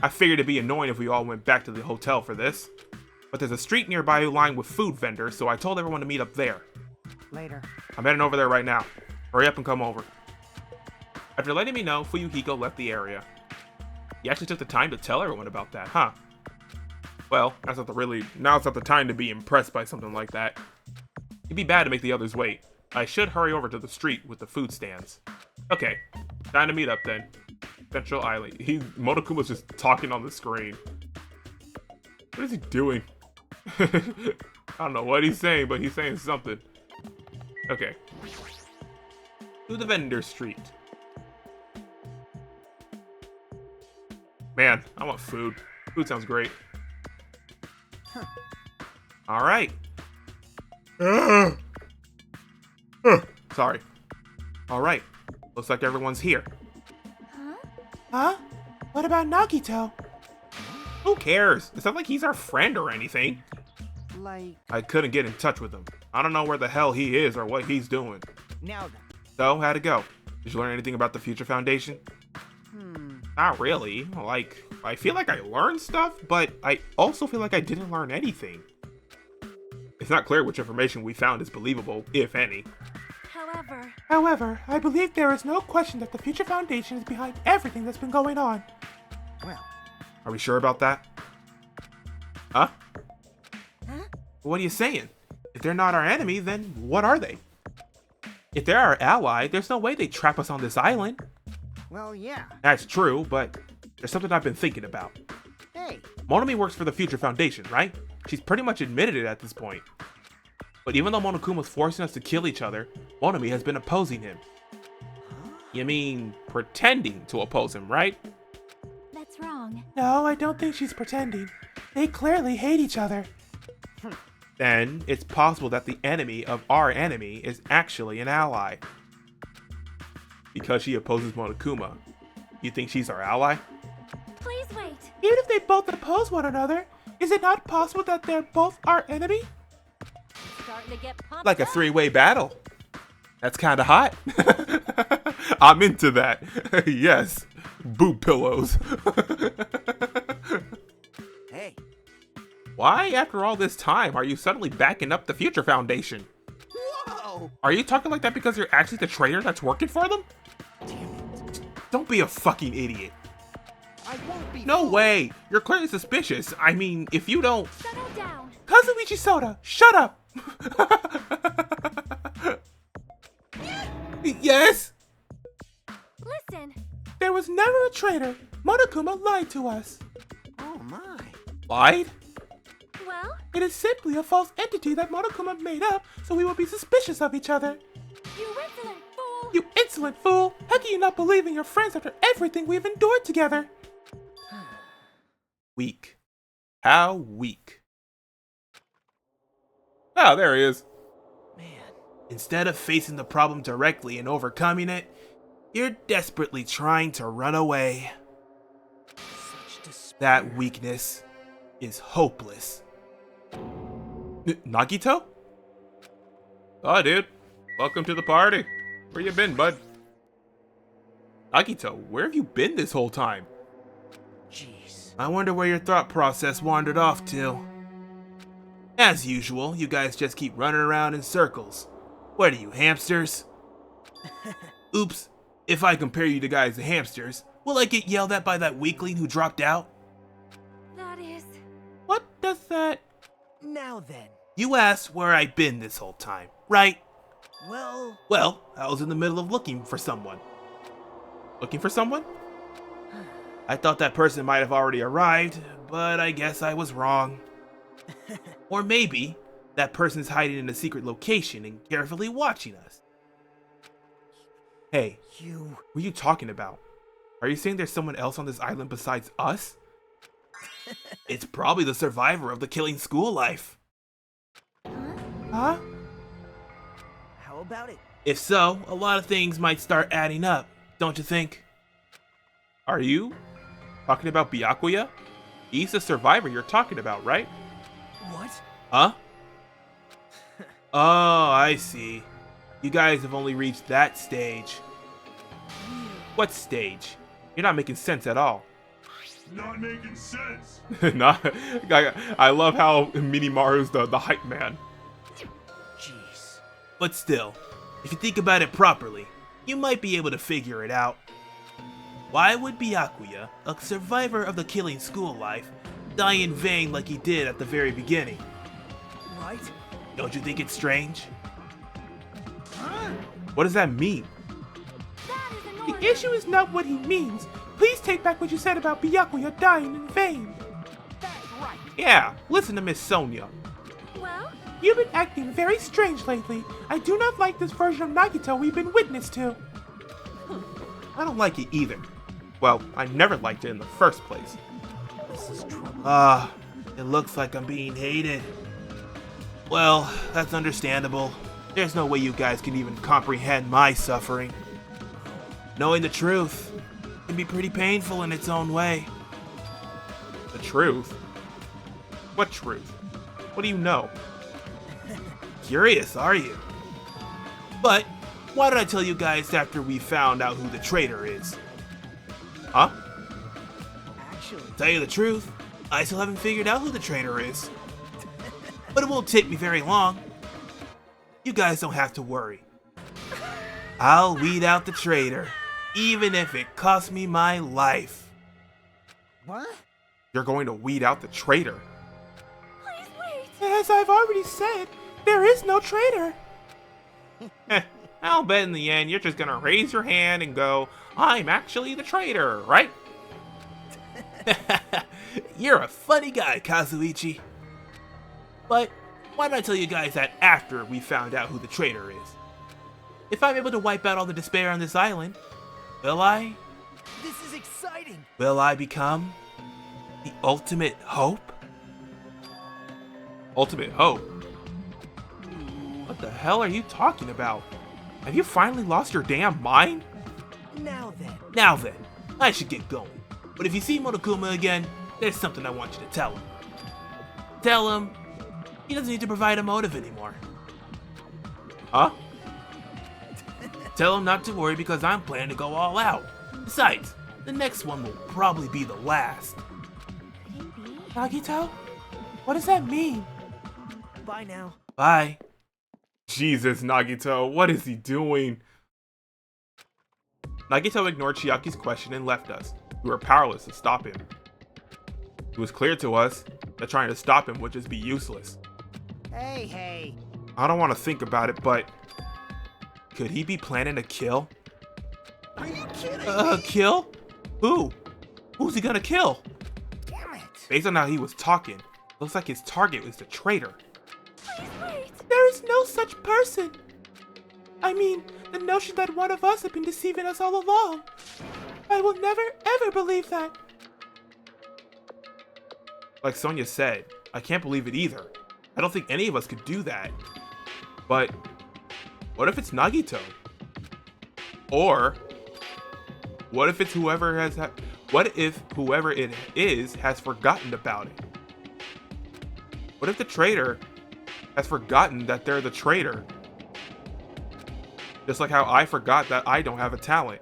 I figured it'd be annoying if we all went back to the hotel for this. But there's a street nearby lined with food vendors, so I told everyone to meet up there. Later. I'm heading over there right now. Hurry up and come over. After letting me know, Fuyuhiko left the area. He actually took the time to tell everyone about that, huh? Well, now's not the time to be impressed by something like that. It'd be bad to make the others wait. I should hurry over to the street with the food stands. Okay, time to meet up then. Central Island. Monokuma's just talking on the screen. What is he doing? I don't know what he's saying, but he's saying something. Okay. To the vendor street. Man, I want food. Food sounds great. Alright. Sorry. Alright. Looks like everyone's here. Huh? What about Nagito? Who cares? It's not like he's our friend or anything. Like, I couldn't get in touch with him. I don't know where the hell he is or what he's doing. now then. So, how'd it go? Did you learn anything about the Future Foundation? Not really. Like, I feel like I learned stuff, but I also feel like I didn't learn anything. It's not clear which information we found is believable, if any. However, I believe there is no question that the Future Foundation is behind everything that's been going on. Well, Are we sure about that? Huh? huh? What are you saying? If they're not our enemy, then what are they? If they're our ally, there's no way they'd trap us on this island. Well, yeah. That's true, but there's something I've been thinking about. Hey, Monami works for the Future Foundation, right? She's pretty much admitted it at this point. But even though Monokuma's forcing us to kill each other, Monami has been opposing him. You mean pretending to oppose him, right? That's wrong. No, I don't think she's pretending. They clearly hate each other. Then it's possible that the enemy of our enemy is actually an ally. Because she opposes Monokuma, you think she's our ally? Please wait. Even if they both oppose one another, is it not possible that they're both our enemy? Starting to get pumped Like a up. three-way battle. That's kind of hot. I'm into that. Yes. Boob pillows. hey. Why, after all this time, are you suddenly backing up the Future Foundation? Whoa! Are you talking like that because you're actually the traitor that's working for them? Don't be a fucking idiot. I won't be. No fooled. way. You're clearly suspicious. I mean, if you don't... Settle down. Kazuichi Soda, shut up! Yes? Listen. There was never a traitor. Monokuma lied to us. Oh my. Lied? Well, It is simply a false entity that Monokuma made up so we will be suspicious of each other. you insolent fool. You insolent fool! How can you not believe in your friends after everything we've endured together? Weak. How weak. Oh, there he is. Man, Instead of facing the problem directly and overcoming it, you're desperately trying to run away. such despair. That weakness is hopeless. Nagito? Oh, dude. Welcome to the party. Where you been, bud? Nagito, where have you been this whole time? Jeez. I wonder where your thought process wandered off to. As usual, you guys just keep running around in circles. What are you, hamsters? Oops, if I compare you to guys to hamsters, will I get yelled at by that weakling who dropped out? That is. What does that... Now then. You asked where I've been this whole time, right? Well, Well, I was in the middle of looking for someone. Looking for someone? I thought that person might have already arrived, but I guess I was wrong. Or maybe that person's hiding in a secret location and carefully watching us. Hey, you. what are you talking about? Are you saying there's someone else on this island besides us? It's probably the survivor of the killing school life. Huh? How about it? If so, a lot of things might start adding up, don't you think? Are you talking about Byakuya? He's the survivor you're talking about, right? What? Huh? Oh, I see. You guys have only reached that stage. What stage? You're not making sense at all. Not making sense. Not, I love how Minimaru's the hype man. Jeez. But still, if you think about it properly, you might be able to figure it out. Why would Byakuya, a survivor of the killing school life, die in vain like he did at the very beginning? Right? Don't you think it's strange? What does that mean? That is The annoying. issue is not what he means. Please take back what you said about Byakuya dying in vain. That's right. Yeah, listen to Miss Sonia. Well, You've been acting very strange lately. I do not like this version of Nagito we've been witness to. I don't like it either. Well, I never liked it in the first place. This is trouble. It looks like I'm being hated. Well, that's understandable. There's no way you guys can even comprehend my suffering. Knowing the truth can be pretty painful in its own way. The truth? What truth? What do you know? Curious, are you? But why did I tell you guys after we found out who the traitor is? Huh? Actually, Tell you the truth, I still haven't figured out who the traitor is. But it won't take me very long. You guys don't have to worry. I'll weed out the traitor, even if it costs me my life. what? You're going to weed out the traitor? Please wait. As I've already said, there is no traitor. I'll bet in the end you're just gonna raise your hand and go, I'm actually the traitor, right? You're a funny guy, Kazuichi. But why did I tell you guys that after we found out who the traitor is? If I'm able to wipe out all the despair on this island, will I? This is exciting. Will I become the ultimate hope? Ultimate hope? What the hell are you talking about? Have you finally lost your damn mind? Now then. Now then, I should get going. But if you see Monokuma again, there's something I want you to tell him. Tell him he doesn't need to provide a motive anymore. Huh? Tell him not to worry because I'm planning to go all out. Besides, the next one will probably be the last. Could it be? Nagito? What does that mean? Bye now. Bye. Jesus, Nagito, what is he doing? Nagito ignored Chiaki's question and left us. We were powerless to stop him. It was clear to us that trying to stop him would just be useless. Hey. I don't want to think about it, but could he be planning a kill? Are you kidding A me? kill? Who? Who's he gonna kill? Damn it. Based on how he was talking, looks like his target was the traitor. Please wait. There is no such person. I mean, the notion that one of us had been deceiving us all along. I will never, ever believe that. Like Sonia said, I can't believe it either. I don't think any of us could do that. But what if it's Nagito? Or what if it's whoever has what if whoever it is has forgotten about it? What if the traitor has forgotten that they're the traitor? Just like how I forgot that I don't have a talent.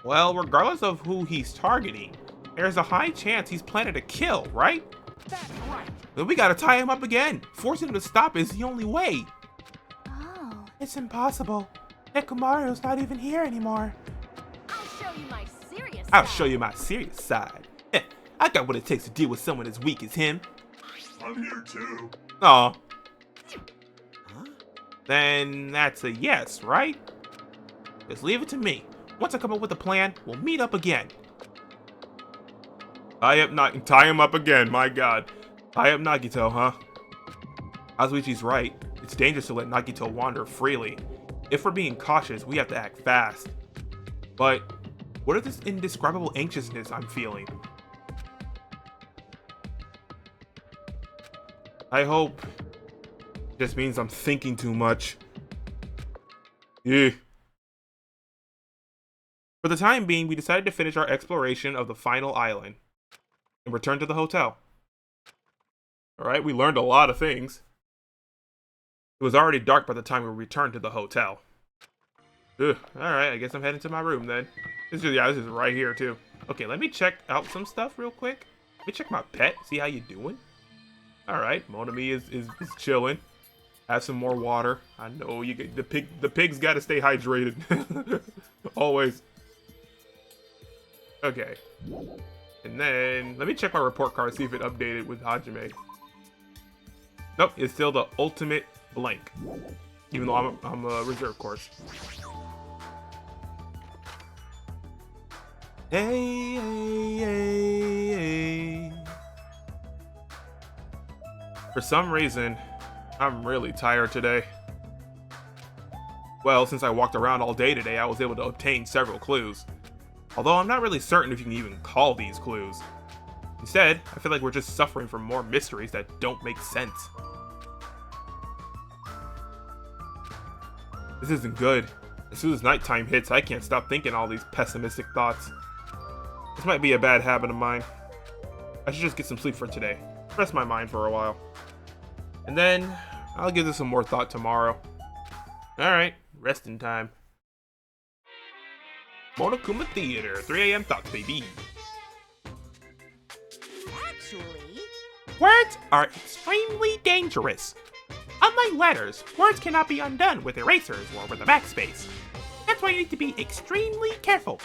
Well, regardless of who he's targeting, there's a high chance he's planning to kill, right? That's right. Then we gotta tie him up again. Forcing him to stop is the only way. Oh. It's impossible. Nekomaru's not even here anymore. I'll show you my serious I'll side. show you my serious side. Heh, I got what it takes to deal with someone as weak as him. I'm here too. Aw, Huh? then that's a yes, right? Just leave it to me. Once I come up with a plan, we'll meet up again. Tie him up again, my god. Tie up Nagito, huh? Kazuichi's right. It's dangerous to let Nagito wander freely. If we're being cautious, we have to act fast. But what is this indescribable anxiousness I'm feeling? I hope it just means I'm thinking too much. Yeah. For the time being, we decided to finish our exploration of the final island and return to the hotel. Alright, we learned a lot of things. It was already dark by the time we returned to the hotel. Ugh, alright, I guess I'm heading to my room then. This is right here too. Okay, let me check out some stuff real quick. Let me check my pet, see how you doing. Alright, Monami is chilling. Have some more water. I know you get the pig's gotta stay hydrated. Always. Okay. And then let me check my report card, see if it updated with Hajime. Nope, it's still the ultimate blank. Even though I'm a reserve course. Hey, hey, hey, hey. For some reason, I'm really tired today. Well, since I walked around all day today, I was able to obtain several clues. Although I'm not really certain if you can even call these clues. Instead, I feel like we're just suffering from more mysteries that don't make sense. This isn't good. As soon as nighttime hits, I can't stop thinking all these pessimistic thoughts. This might be a bad habit of mine. I should just get some sleep for today. rest my mind for a while. And then I'll give this some more thought tomorrow. Alright, resting time. Monokuma Theater, 3 a.m. thoughts, baby. Actually, Words are extremely dangerous. Unlike letters, words cannot be undone with erasers or with a backspace. That's why you need to be extremely careful.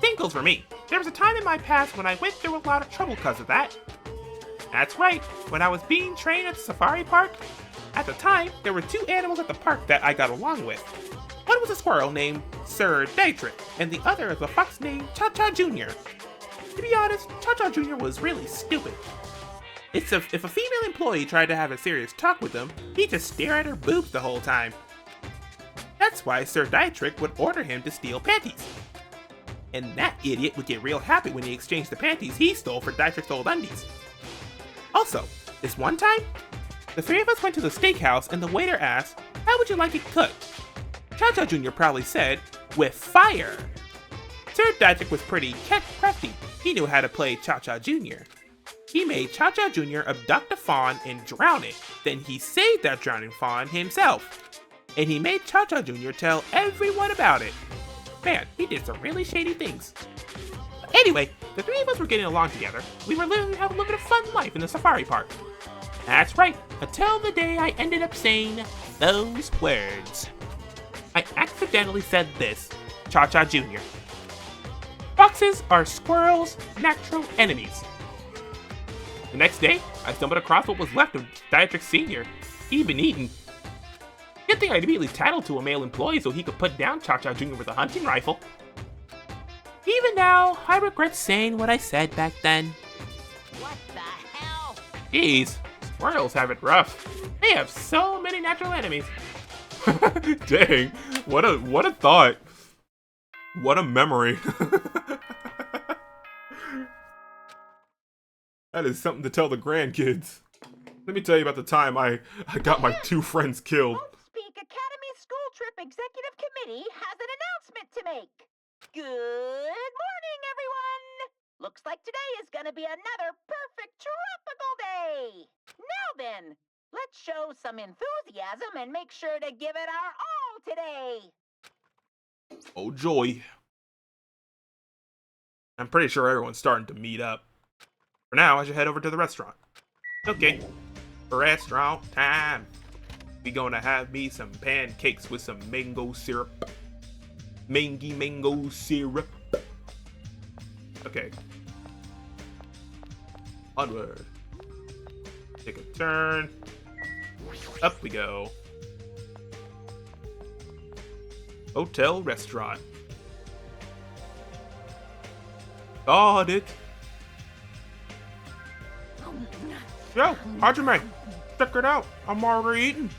Same goes for me. There was a time in my past when I went through a lot of trouble because of that. That's right, when I was being trained at the safari park, at the time, there were 2 animals at the park that I got along with. One was a squirrel named Sir Dietrich, and the other is a fox named Cha-Cha Jr. To be honest, Cha-Cha Jr. was really stupid. If a female employee tried to have a serious talk with him, he'd just stare at her boobs the whole time. That's why Sir Dietrich would order him to steal panties. And that idiot would get real happy when he exchanged the panties he stole for Dietrich's old undies. Also, this one time, the 3 of us went to the steakhouse and the waiter asked, "How would you like it cooked?" Cha-Cha Jr. proudly said, "With fire." Sir Dietrich was pretty crafty. He knew how to play Cha-Cha Jr. He made Cha-Cha Jr. abduct a fawn and drown it. Then he saved that drowning fawn himself. And he made Cha-Cha Jr. tell everyone about it. Man, he did some really shady things. Anyway, the 3 of us were getting along together. We were living a little bit of fun life in the safari park. That's right, until the day I ended up saying those words. I accidentally said this, Cha-Cha Jr. Foxes are squirrels' natural enemies. The next day, I stumbled across what was left of Dietrich Sr. He'd been eaten. Good thing I immediately tattled to a male employee so he could put down Cha-Cha Jr. with a hunting rifle. Even now, I regret saying what I said back then. what the hell? Jeez, squirrels have it rough. They have so many natural enemies. Dang, what a thought. What a memory. That is something to tell the grandkids. Let me tell you about the time I got my 2 friends killed. Speak Academy School Trip Executive Committee has an announcement to make. Good morning, everyone! Looks like today is gonna be another perfect tropical day. Now then, let's show some enthusiasm and make sure to give it our all today. Oh joy. I'm pretty sure everyone's starting to meet up. For now, I should head over to the restaurant. Okay, restaurant time. We gonna have me some pancakes with some mango syrup. Mango syrup. Okay. Onward. Take a turn. Up we go. Hotel restaurant. Got it. Yo, Hajime, check it out. I'm already eating.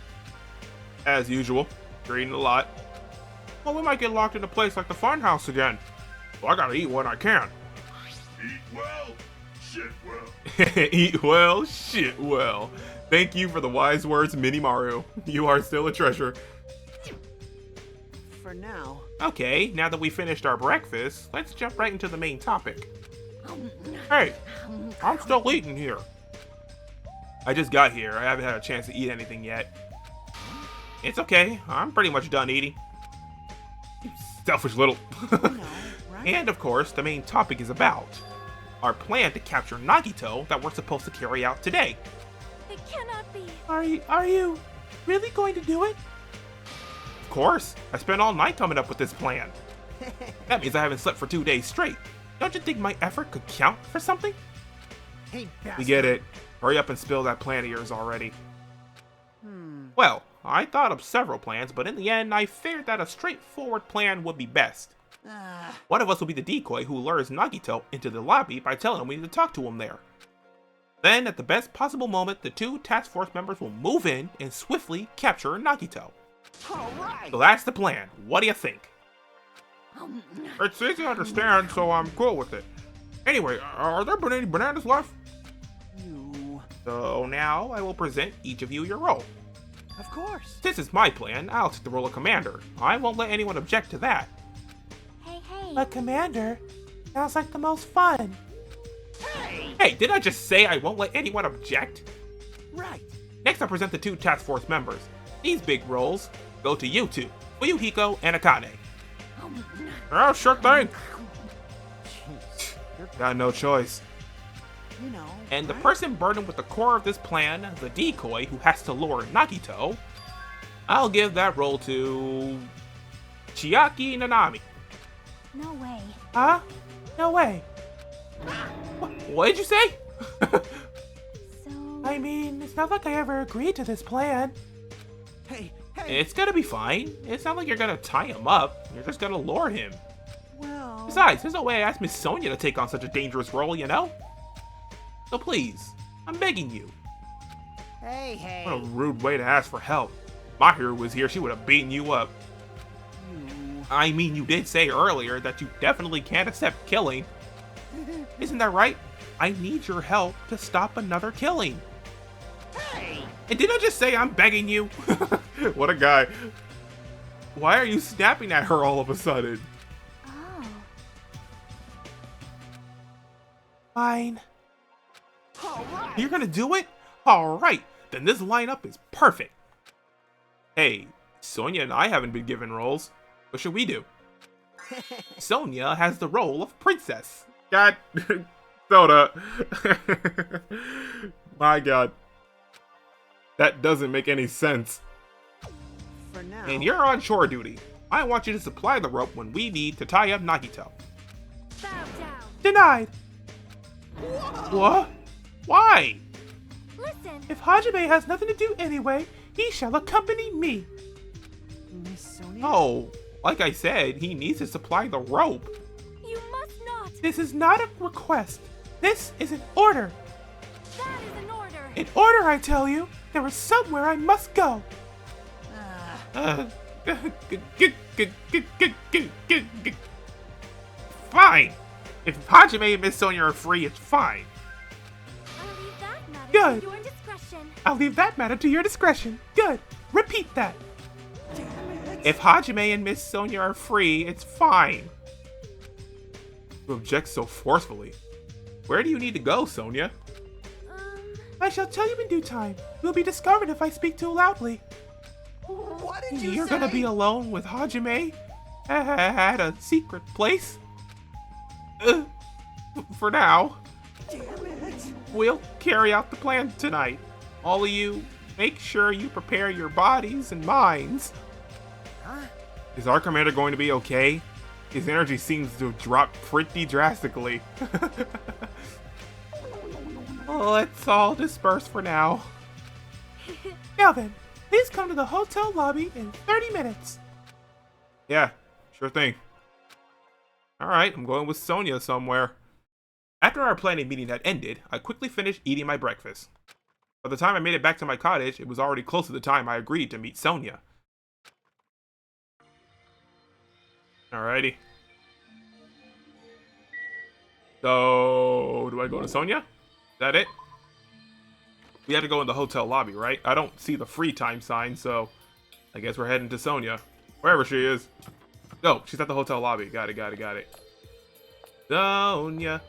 As usual, you're eating a lot. Well, we might get locked in a place like the funhouse again. So I gotta eat when I can. Eat well, shit well. Eat well, shit well. Thank you for the wise words, Mini Maru. You are still a treasure. For now. Okay, now that we finished our breakfast, let's jump right into the main topic. Hey, I'm still eating here. I just got here. I haven't had a chance to eat anything yet. It's okay. I'm pretty much done eating. You selfish little... And of course, the main topic is about our plan to capture Nagito that we're supposed to carry out today. It cannot be. Are you really going to do it? Of course, I spent all night coming up with this plan. That means I haven't slept for 2 days straight. Don't you think my effort could count for something? Hey, We get it. Hurry up and spill that plan of yours already. Well, I thought of several plans, but in the end, I figured that a straightforward plan would be best. One of us will be the decoy who lures Nagito into the lobby by telling him we need to talk to him there. Then, at the best possible moment, the 2 task force members will move in and swiftly capture Nagito. All right. So that's the plan. What do you think? It's easy to understand, so I'm cool with it. Anyway, are there any bananas left? You. So now I will present each of you your role. Of course. This is my plan. I'll take the role of commander. I won't let anyone object to that. Hey, hey. But Commander, sounds like the most fun. Hey! Hey, didn't I just say I won't let anyone object? Right. Next, I present the 2 task force members. These big roles go to you 2, Fuyuhiko and Akane. Oh, sure thing. Jeez. Got no choice. You know. And the right? person burdened with the core of this plan, the decoy who has to lure Nagito, I'll give that role to Chiaki Nanami. No way. Huh? No way. What did you say? So... I mean, it's not like I ever agreed to this plan. Hey, hey. It's gonna be fine. It's not like you're gonna tie him up. You're just gonna lure him. Well. Besides, there's no way I asked Miss Sonia to take on such a dangerous role, you know? So please, I'm begging you. Hey, hey. What a rude way to ask for help. If Mahiru was here, she would have beaten you up. I mean, you did say earlier that you definitely can't accept killing. Isn't that right? I need your help to stop another killing. Hey. And did I just say I'm begging you? What a guy. Why are you snapping at her all of a sudden? Oh. Fine. All right. You're gonna do it? Alright, then this lineup is perfect. Hey, Sonia and I haven't been given roles. What should we do? Sonia has the role of princess. God, Soda. My god. That doesn't make any sense. For now. And you're on shore duty. I want you to supply the rope when we need to tie up Nagito. Bow down. Denied. What? Why? Listen. If Hajime has nothing to do anyway, he shall accompany me. Miss Sonia? No, like I said, he needs to supply the rope. You must not. This is not a request. This is an order. That is an order. An order, I tell you. There is somewhere I must go. Fine. If Hajime and Miss Sonia are free, it's fine. I'll leave that matter Good. to your discretion. I'll leave that matter to your discretion. Good. Repeat that. If Hajime and Miss Sonia are free, it's fine. You object so forcefully. Where do you need to go, Sonia? I shall tell you in due time. You'll be discovered if I speak too loudly. What did you You're say? gonna be alone with Hajime at a secret place? For now. Damn it. We'll carry out the plan tonight. All of you, make sure you prepare your bodies and minds. Huh? Is our commander going to be okay? His energy seems to have dropped pretty drastically. Let's all disperse for now. Now then, please come to the hotel lobby in 30 minutes. Yeah, sure thing. Alright, I'm going with Sonia somewhere. After our planning meeting had ended, I quickly finished eating my breakfast. By the time I made it back to my cottage, it was already close to the time I agreed to meet Sonia. Alrighty. So, do I go to Sonia? Is that it? We had to go in the hotel lobby, right? I don't see the free time sign, so I guess we're heading to Sonia. Wherever she is. Oh, she's at the hotel lobby. Got it. Sonia.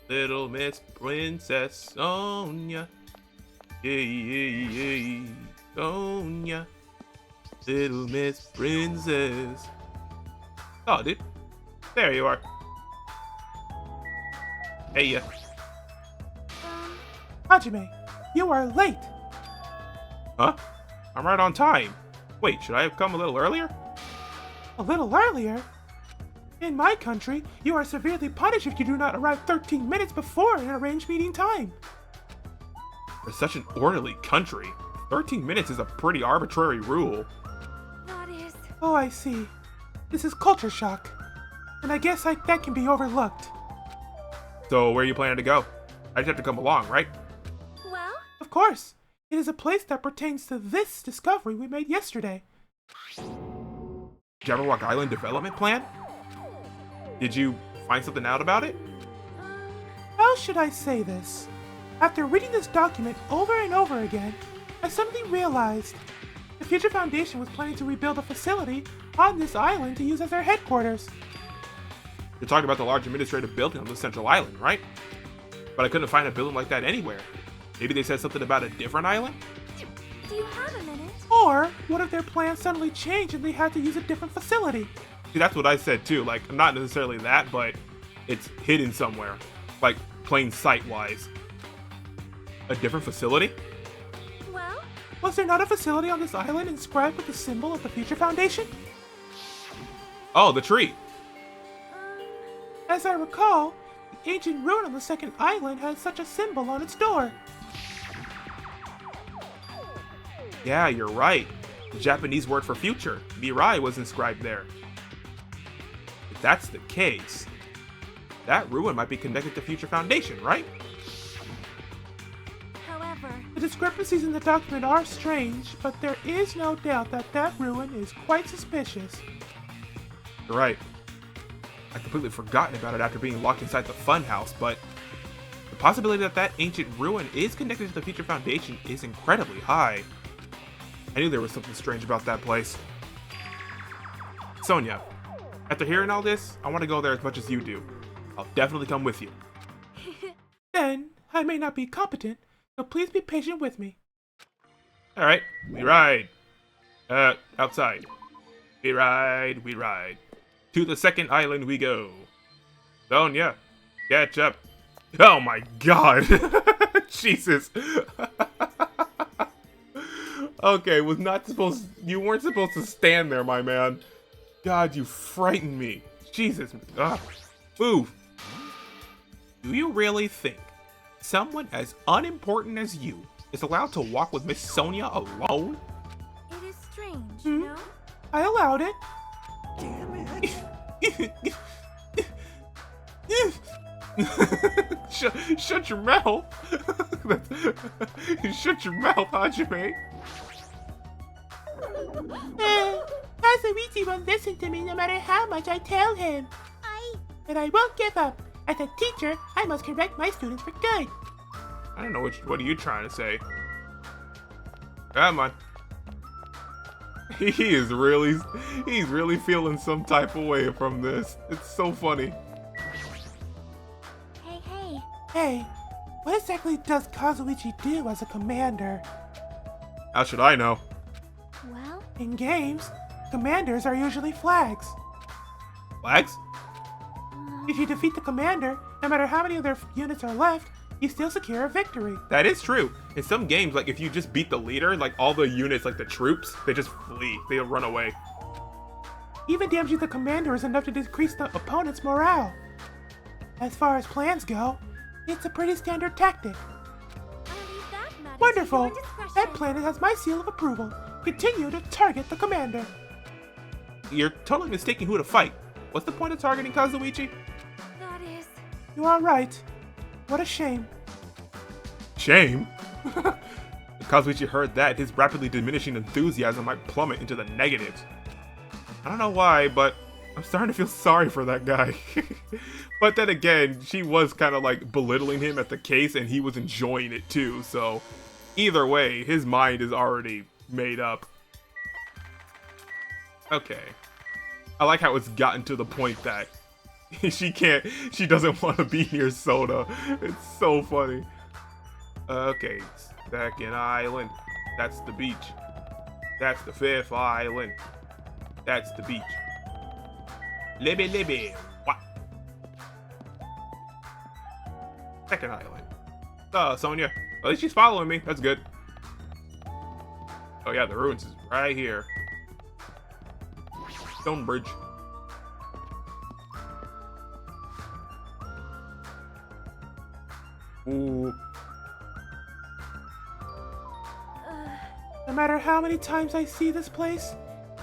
Little Miss Princess Sonia. Yeah. Sonia. Little Miss Princess. Oh, dude. There you are. Hey, ya. Hajime, you are late. Huh? I'm right on time. Wait, should I have come a little earlier? A little earlier? In my country, you are severely punished if you do not arrive 13 minutes before an arranged meeting time. For such an orderly country, 13 minutes is a pretty arbitrary rule. That is... Oh, I see. This is culture shock. And I guess that can be overlooked. So, where are you planning to go? I just have to come along, right? Well, Of course, it is a place that pertains to this discovery we made yesterday. Jabberwock Island development plan? Did you find something out about it? How should I say this? After reading this document over and over again, I suddenly realized the Future Foundation was planning to rebuild a facility on this island to use as their headquarters. You're talking about the large administrative building on the central island, right? but I couldn't find a building like that anywhere. Maybe they said something about a different island? Do you have a minute? Or what if their plans suddenly changed and they had to use a different facility? See, that's what I said too. Like, not necessarily that, but it's hidden somewhere. Like, plain sight-wise. A different facility? Well, Was there not a facility on this island inscribed with the symbol of the Future Foundation? Oh, the tree. As I recall, the ancient ruin on the second island had such a symbol on its door. Yeah, you're right. The Japanese word for future, Mirai, was inscribed there. If that's the case, that ruin might be connected to Future Foundation, right? however, The discrepancies in the document are strange, but there is no doubt that that ruin is quite suspicious. You're right. I'd completely forgotten about it after being locked inside the funhouse, but the possibility that that ancient ruin is connected to the Future Foundation is incredibly high. I knew there was something strange about that place. Sonia, after hearing all this, I want to go there as much as you do. I'll definitely come with you. Then, I may not be competent, so please be patient with me. Alright, we ride. Outside. We ride. To the second island we go. Sonia, catch up. Oh my god. Jesus. Okay, you weren't supposed to stand there, my man. God, you frightened me. Jesus. Ugh. Move. Do you really think someone as unimportant as you is allowed to walk with Miss Sonia alone? it is strange, no? I allowed it. Damn it. Shut your mouth. Shut your mouth, Hajime. Kazuichi won't listen to me no matter how much I tell him. But I won't give up. As a teacher, I must correct my students for good. I don't know what are you trying to say? Come on. He's really feeling some type of way from this. It's so funny. Hey, Hey, what exactly does Kazuichi do as a commander? How should I know? well, In games, commanders are usually flags. Flags? If you defeat the commander, no matter how many of their units are left, you still secure a victory. That is true. In some games, like if you just beat the leader, like all the units, like the troops, they just flee. They'll run away. Even damaging the commander is enough to decrease the opponent's morale. As far as plans go, it's a pretty standard tactic. I'll leave that matter Wonderful! to your discretion. That plan has my seal of approval. Continue to target the commander. You're totally mistaking who to fight. What's the point of targeting Kazuichi? That is, You are right. What a shame. Shame. If Kazuichi heard that, his rapidly diminishing enthusiasm might plummet into the negatives. I don't know why, but I'm starting to feel sorry for that guy. But then again, she was kind of like belittling him at the case, and he was enjoying it too, so either way, his mind is already made up. Okay. I like how it's gotten to the point that she doesn't want to be near Soda. It's so funny. Okay, second island. That's the beach. That's the fifth island. That's the beach. Libby Libby. What? Second island. Sonia. At least she's following me. That's good. Oh yeah, the ruins is right here. Stone bridge. Ooh. No matter how many times I see this place,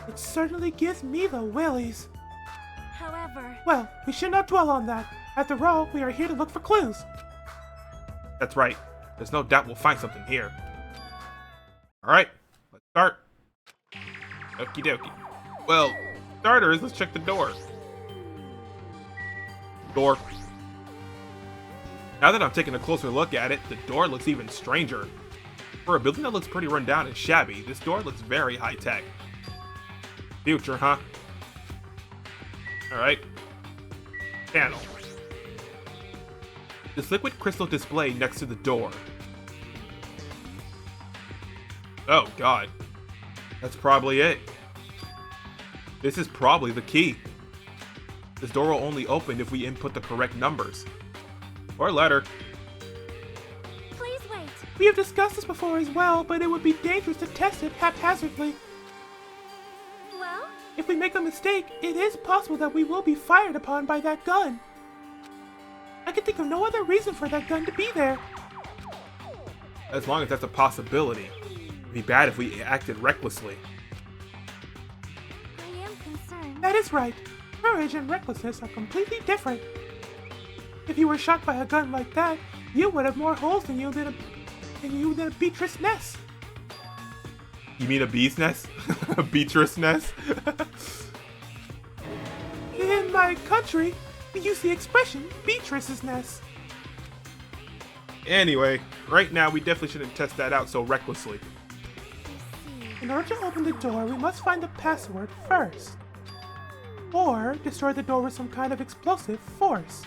it certainly gives me the willies. however, Well, we should not dwell on that. After all, we are here to look for clues. That's right. There's no doubt we'll find something here. Alright, let's start. Okie dokie. Well, starters, let's check the door. Door. Now that I'm taking a closer look at it, the door looks even stranger. For a building that looks pretty run down and shabby, this door looks very high-tech. Future, huh? Alright. Panel. This liquid crystal display next to the door. Oh god. That's probably it. This is probably the key. This door will only open if we input the correct numbers. Or letter. Please wait. We have discussed this before as well, but it would be dangerous to test it haphazardly. Well, If we make a mistake, it is possible that we will be fired upon by that gun. I can think of no other reason for that gun to be there. As long as that's a possibility. It'd be bad if we acted recklessly. I am concerned. That is right. Courage and recklessness are completely different. If you were shot by a gun like that, you would have more holes than a Beatrice nest. You mean a bee's nest? A Beatrice nest? In my country, we use the expression Beatrice's nest. Anyway, right now we definitely shouldn't test that out so recklessly. In order to open the door, we must find the password first. Or destroy the door with some kind of explosive force.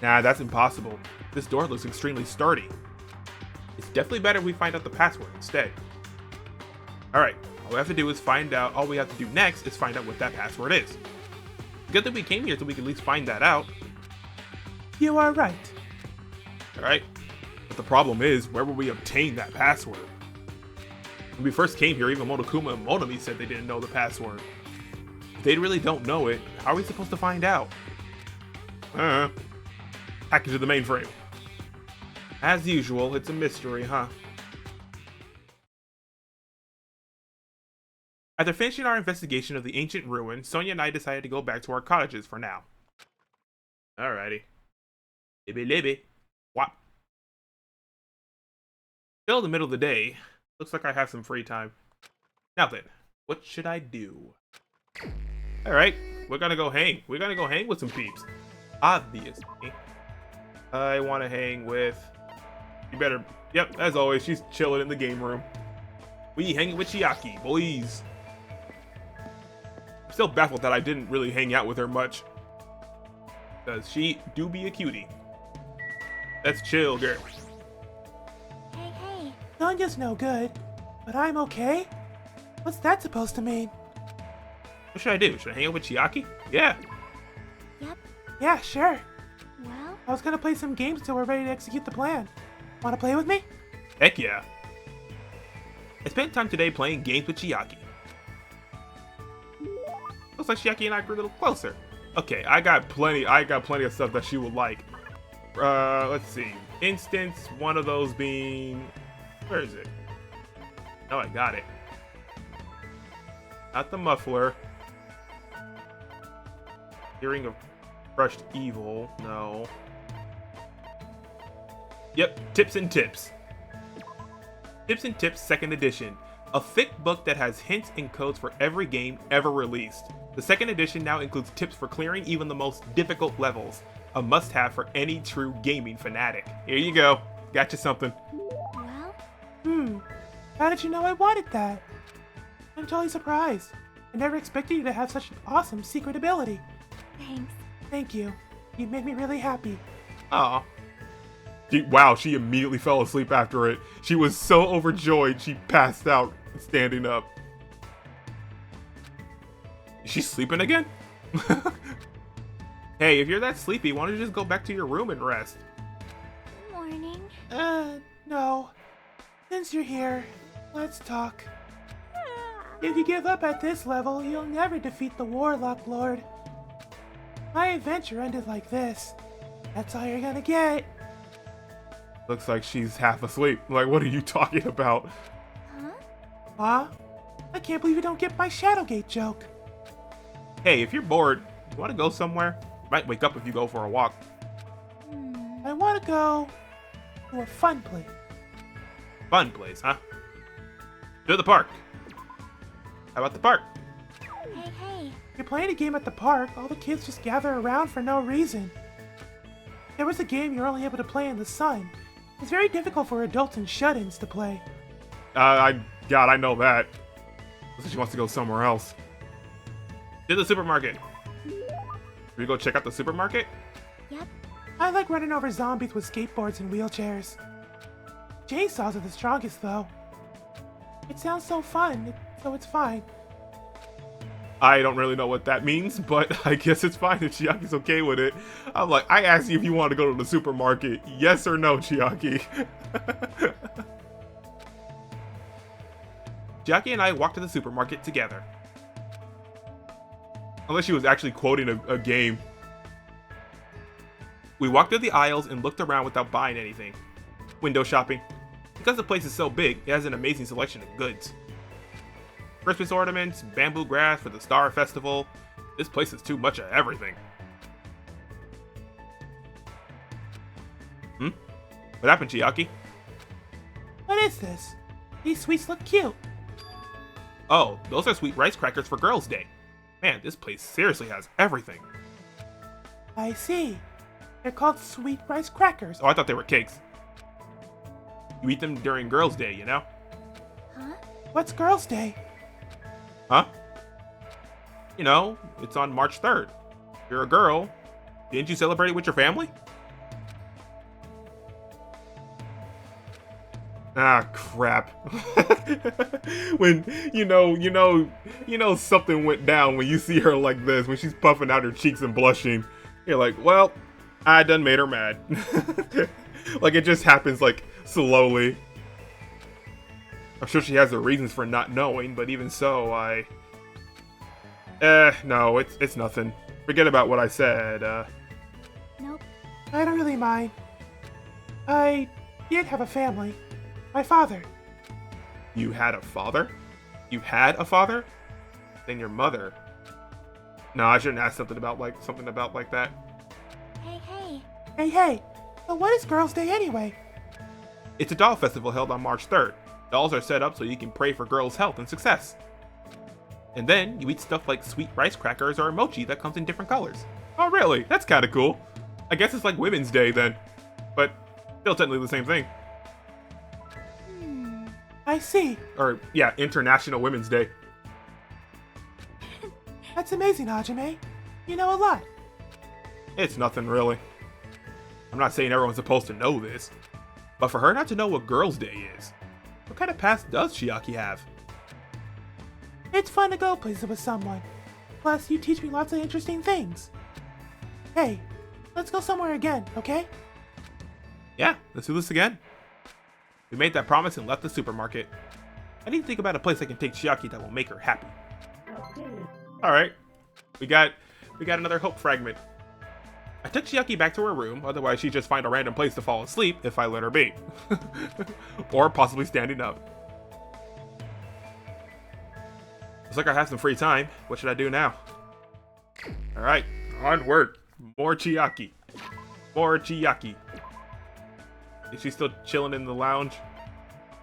Nah, that's impossible. This door looks extremely sturdy. It's definitely better if we find out the password instead. Alright, all we have to do next is find out what that password is. Good that we came here so we can at least find that out. You are right. Alright, but the problem is, where will we obtain that password? When we first came here, even Monokuma and Monomi said they didn't know the password. If they really don't know it, how are we supposed to find out? Hack into the mainframe. As usual, it's a mystery, huh? After finishing our investigation of the ancient ruin, Sonia and I decided to go back to our cottages for now. Alrighty. Libby libby. Wop. Still in the middle of the day. Looks like I have some free time. Now then, what should I do? Alright, we're gonna go hang. We're gonna go hang with some peeps. Obviously. I wanna hang with... You better... Yep, as always, she's chilling in the game room. We hanging with Chiaki, boys. I'm still baffled that I didn't really hang out with her much. Because she do be a cutie. Let's chill, girl. Hey. Sonia's no good, but I'm okay? What's that supposed to mean? What should I do? Should I hang out with Chiaki? Yeah. Yep. Yeah, sure. Well, I was gonna play some games till we're ready to execute the plan. Wanna play with me? Heck yeah. I spent time today playing games with Chiaki. Looks like Chiaki and I grew a little closer. Okay, I got plenty of stuff that she would like. Let's see. Instance, one of those being... Where is it? Oh, I got it. Not the muffler. Hearing of crushed evil. No. Yep, Tips and Tips. Tips and Tips 2nd edition. A thick book that has hints and codes for every game ever released. The 2nd edition now includes tips for clearing even the most difficult levels. A must-have for any true gaming fanatic. Here you go. Got you something. well, How did you know I wanted that? I'm totally surprised. I never expected you to have such an awesome secret ability. thanks. Thank you. You made me really happy. Aw. Wow, she immediately fell asleep after it. She was so overjoyed she passed out standing up. Is she sleeping again? Hey, if you're that sleepy, why don't you just go back to your room and rest? Morning. No. Since you're here, let's talk. If you give up at this level, you'll never defeat the Warlock Lord. My adventure ended like this. That's all you're gonna get. Looks like she's half asleep. Like, what are you talking about? Huh? Huh? I can't believe you don't get my Shadowgate joke. Hey, if you're bored, you want to go somewhere? You might wake up if you go for a walk. I want to go to a fun place. Fun place, huh? To the park. How about the park? Hey. You're playing a game at the park, all the kids just gather around for no reason. If there was a game you're only able to play in the sun, it's very difficult for adults and shut-ins to play. God, I know that. Looks like she wants to go somewhere else. To the supermarket. Should we go check out the supermarket? Yep. I like running over zombies with skateboards and wheelchairs. Chainsaws are the strongest, though. It sounds so fun, so it's fine. I don't really know what that means, but I guess it's fine if Chiaki's okay with it. I'm like, I asked you if you want to go to the supermarket. Yes or no, Chiaki? Chiaki and I walked to the supermarket together. Unless she was actually quoting a game. We walked through the aisles and looked around without buying anything. Window shopping. Because the place is so big, it has an amazing selection of goods. Christmas ornaments, bamboo grass for the Star Festival. This place is too much of everything. What happened, Chiaki? What is this? These sweets look cute. Oh, those are sweet rice crackers for Girls' Day. Man, this place seriously has everything. I see. They're called sweet rice crackers. Oh, I thought they were cakes. You eat them during Girls' Day, you know? Huh? What's Girls' Day? Huh? You know, it's on March 3rd. You're a girl. Didn't you celebrate it with your family? Ah, crap. When, you know something went down when you see her like this, when she's puffing out her cheeks and blushing. You're like, well, I done made her mad. Like, it just happens, like, slowly. I'm sure she has her reasons for not knowing, but even so, no, it's nothing. Forget about what I said, Nope. I don't really mind. I did have a family. My father. You had a father? You had a father? Then your mother. No, I shouldn't ask something about like that. Hey. Hey, so what is Girls' Day anyway? It's a doll festival held on March 3rd. Dolls are set up so you can pray for girls' health and success. And then you eat stuff like sweet rice crackers or mochi that comes in different colors. Oh really? That's kinda cool. I guess it's like Women's Day then. But still technically the same thing. I see. Or, yeah, International Women's Day. That's amazing, Hajime. You know a lot. It's nothing really. I'm not saying everyone's supposed to know this. But for her not to know what Girls' Day is, what kind of past does Chiaki have? It's fun to go places with someone. Plus, you teach me lots of interesting things. Hey, let's go somewhere again, okay? Yeah, let's do this again. We made that promise and left the supermarket. I need to think about a place I can take Chiaki that will make her happy. Alright, we got another hope fragment. I took Chiaki back to her room, otherwise she'd just find a random place to fall asleep if I let her be. Or possibly standing up. Looks like I have some free time. What should I do now? Alright, onward. More Chiaki. More Chiaki. Is she still chilling in the lounge?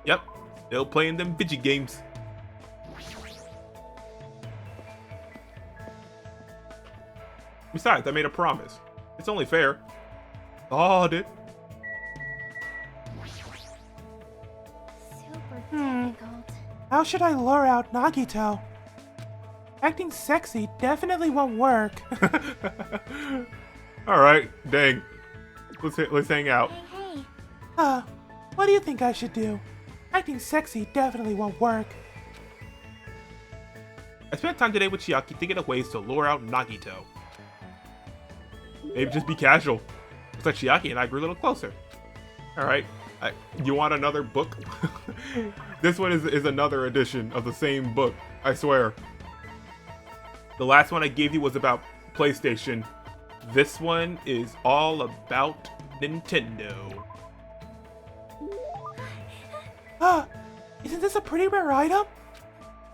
Yep, still playing them bitchy games. Besides, I made a promise. It's only fair. Thought it. Super difficult. How should I lure out Nagito? Acting sexy definitely won't work. Alright, dang. Let's hang out. Hey. What do you think I should do? Acting sexy definitely won't work. I spent time today with Chiaki thinking of ways to lure out Nagito. Maybe just be casual. Looks like Chiaki and I grew a little closer. Alright, you want another book? This one is another edition of the same book, I swear. The last one I gave you was about PlayStation. This one is all about Nintendo. Isn't this a pretty rare item?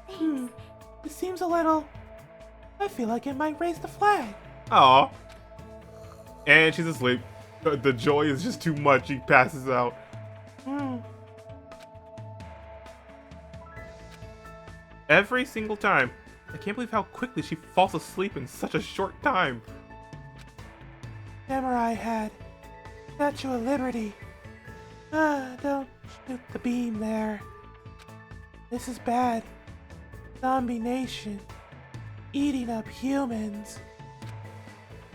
Thanks. It seems a little... I feel like it might raise the flag. Aw. And she's asleep. The joy is just too much. She passes out. Every single time. I can't believe how quickly she falls asleep in such a short time. Samurai Head. Statue of Liberty. Don't shoot the beam there. This is bad. Zombie Nation. Eating up humans.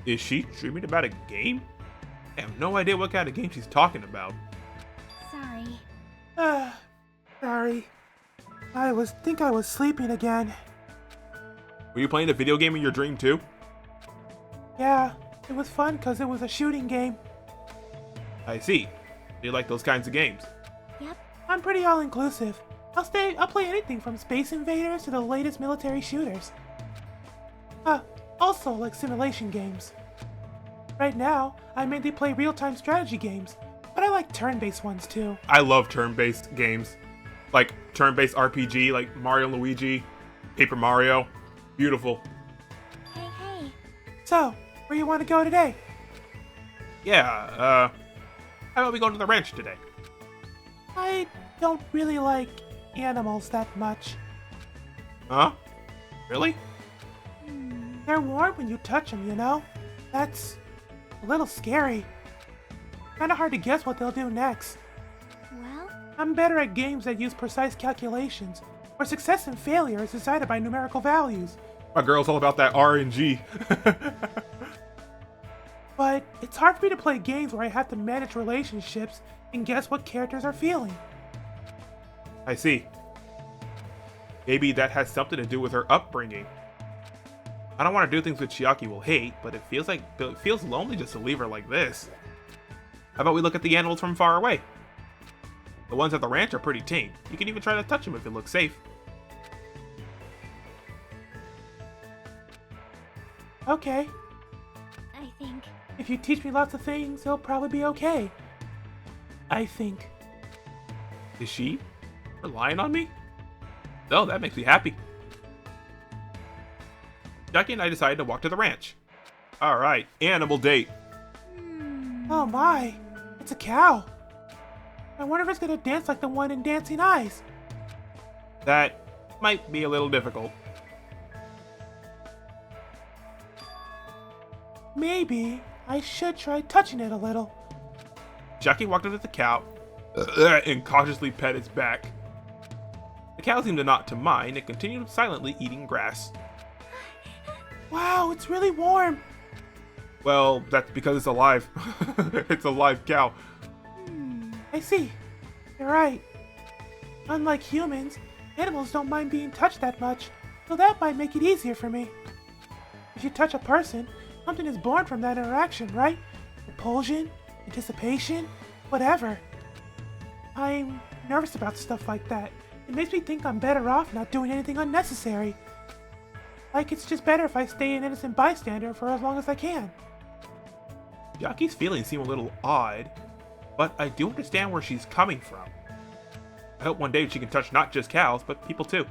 Is she dreaming about a game? I have no idea what kind of game she's talking about. Sorry. Sorry. I was sleeping again. Were you playing a video game in your dream too? Yeah, it was fun because it was a shooting game. I see. Do you like those kinds of games? Yep. I'm pretty all-inclusive. I'll play anything from Space Invaders to the latest military shooters. Also like simulation games. Right now, I mainly play real-time strategy games, but I like turn-based ones too. I love turn-based games. Like turn-based RPG, like Mario and Luigi, Paper Mario. Beautiful. Hey. So, where you want to go today? Yeah, how about we go to the ranch today? I don't really like animals that much. Huh? Really? They're warm when you touch them, you know? That's a little scary. Kinda hard to guess what they'll do next. Well, I'm better at games that use precise calculations, where success and failure is decided by numerical values. My girl's all about that RNG. But it's hard for me to play games where I have to manage relationships and guess what characters are feeling. I see. Maybe that has something to do with her upbringing. I don't want to do things that Chiaki will hate, but it feels lonely just to leave her like this. How about we look at the animals from far away? The ones at the ranch are pretty tame. You can even try to touch them if it looks safe. Okay, I think. if you teach me lots of things, it'll probably be okay. I think. Is she relying on me? No, that makes me happy. Jackie and I decided to walk to the ranch. Alright, animal date. Oh my, it's a cow. I wonder if it's gonna dance like the one in Dancing Eyes. That might be a little difficult. Maybe I should try touching it a little. Jackie walked up to the cow and cautiously pet its back. The cow seemed not to mind and continued silently eating grass. Wow, it's really warm. Well, that's because it's alive. It's a live cow. I see. You're right. Unlike humans, animals don't mind being touched that much, so that might make it easier for me. If you touch a person, something is born from that interaction, right? Repulsion, anticipation, whatever. I'm nervous about stuff like that. It makes me think I'm better off not doing anything unnecessary. Like it's just better if I stay an innocent bystander for as long as I can. Jackie's feelings seem a little odd, but I do understand where she's coming from. I hope one day she can touch not just cows, but people too.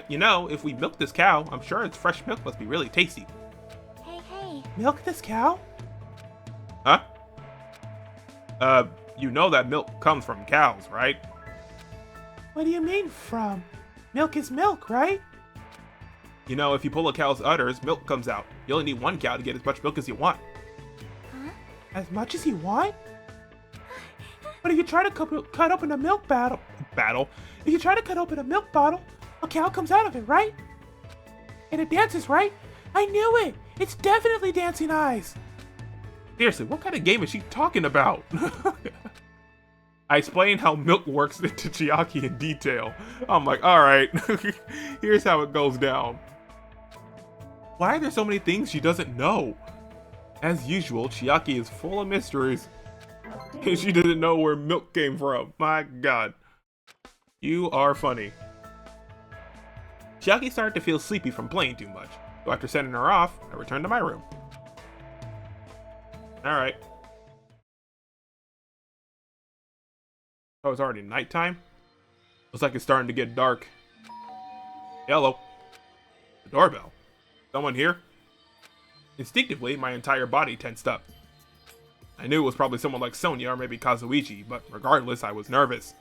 You know, if we milk this cow, I'm sure its fresh milk must be really tasty. Hey. Milk this cow? Huh? You know that milk comes from cows, right? What do you mean from? Milk is milk, right? You know, if you pull a cow's udders, milk comes out. You only need one cow to get as much milk as you want. As much as you want? But if you try to cut open a milk bottle, if you try to cut open a milk bottle, a cow comes out of it, right? And it dances, right? I knew it! It's definitely Dancing Eyes! Seriously, what kind of game is she talking about? I explained how milk works to Chiaki in detail. I'm like, alright, here's how it goes down. Why are there so many things she doesn't know? As usual, Chiaki is full of mysteries. And she didn't know where milk came from. My god. You are funny. Chiaki started to feel sleepy from playing too much. So after sending her off, I returned to my room. Alright. Oh, it's already nighttime? Looks like it's starting to get dark. Hello. The doorbell. Someone here? Instinctively, my entire body tensed up. I knew it was probably someone like Sonia or maybe Kazuichi, but regardless, I was nervous.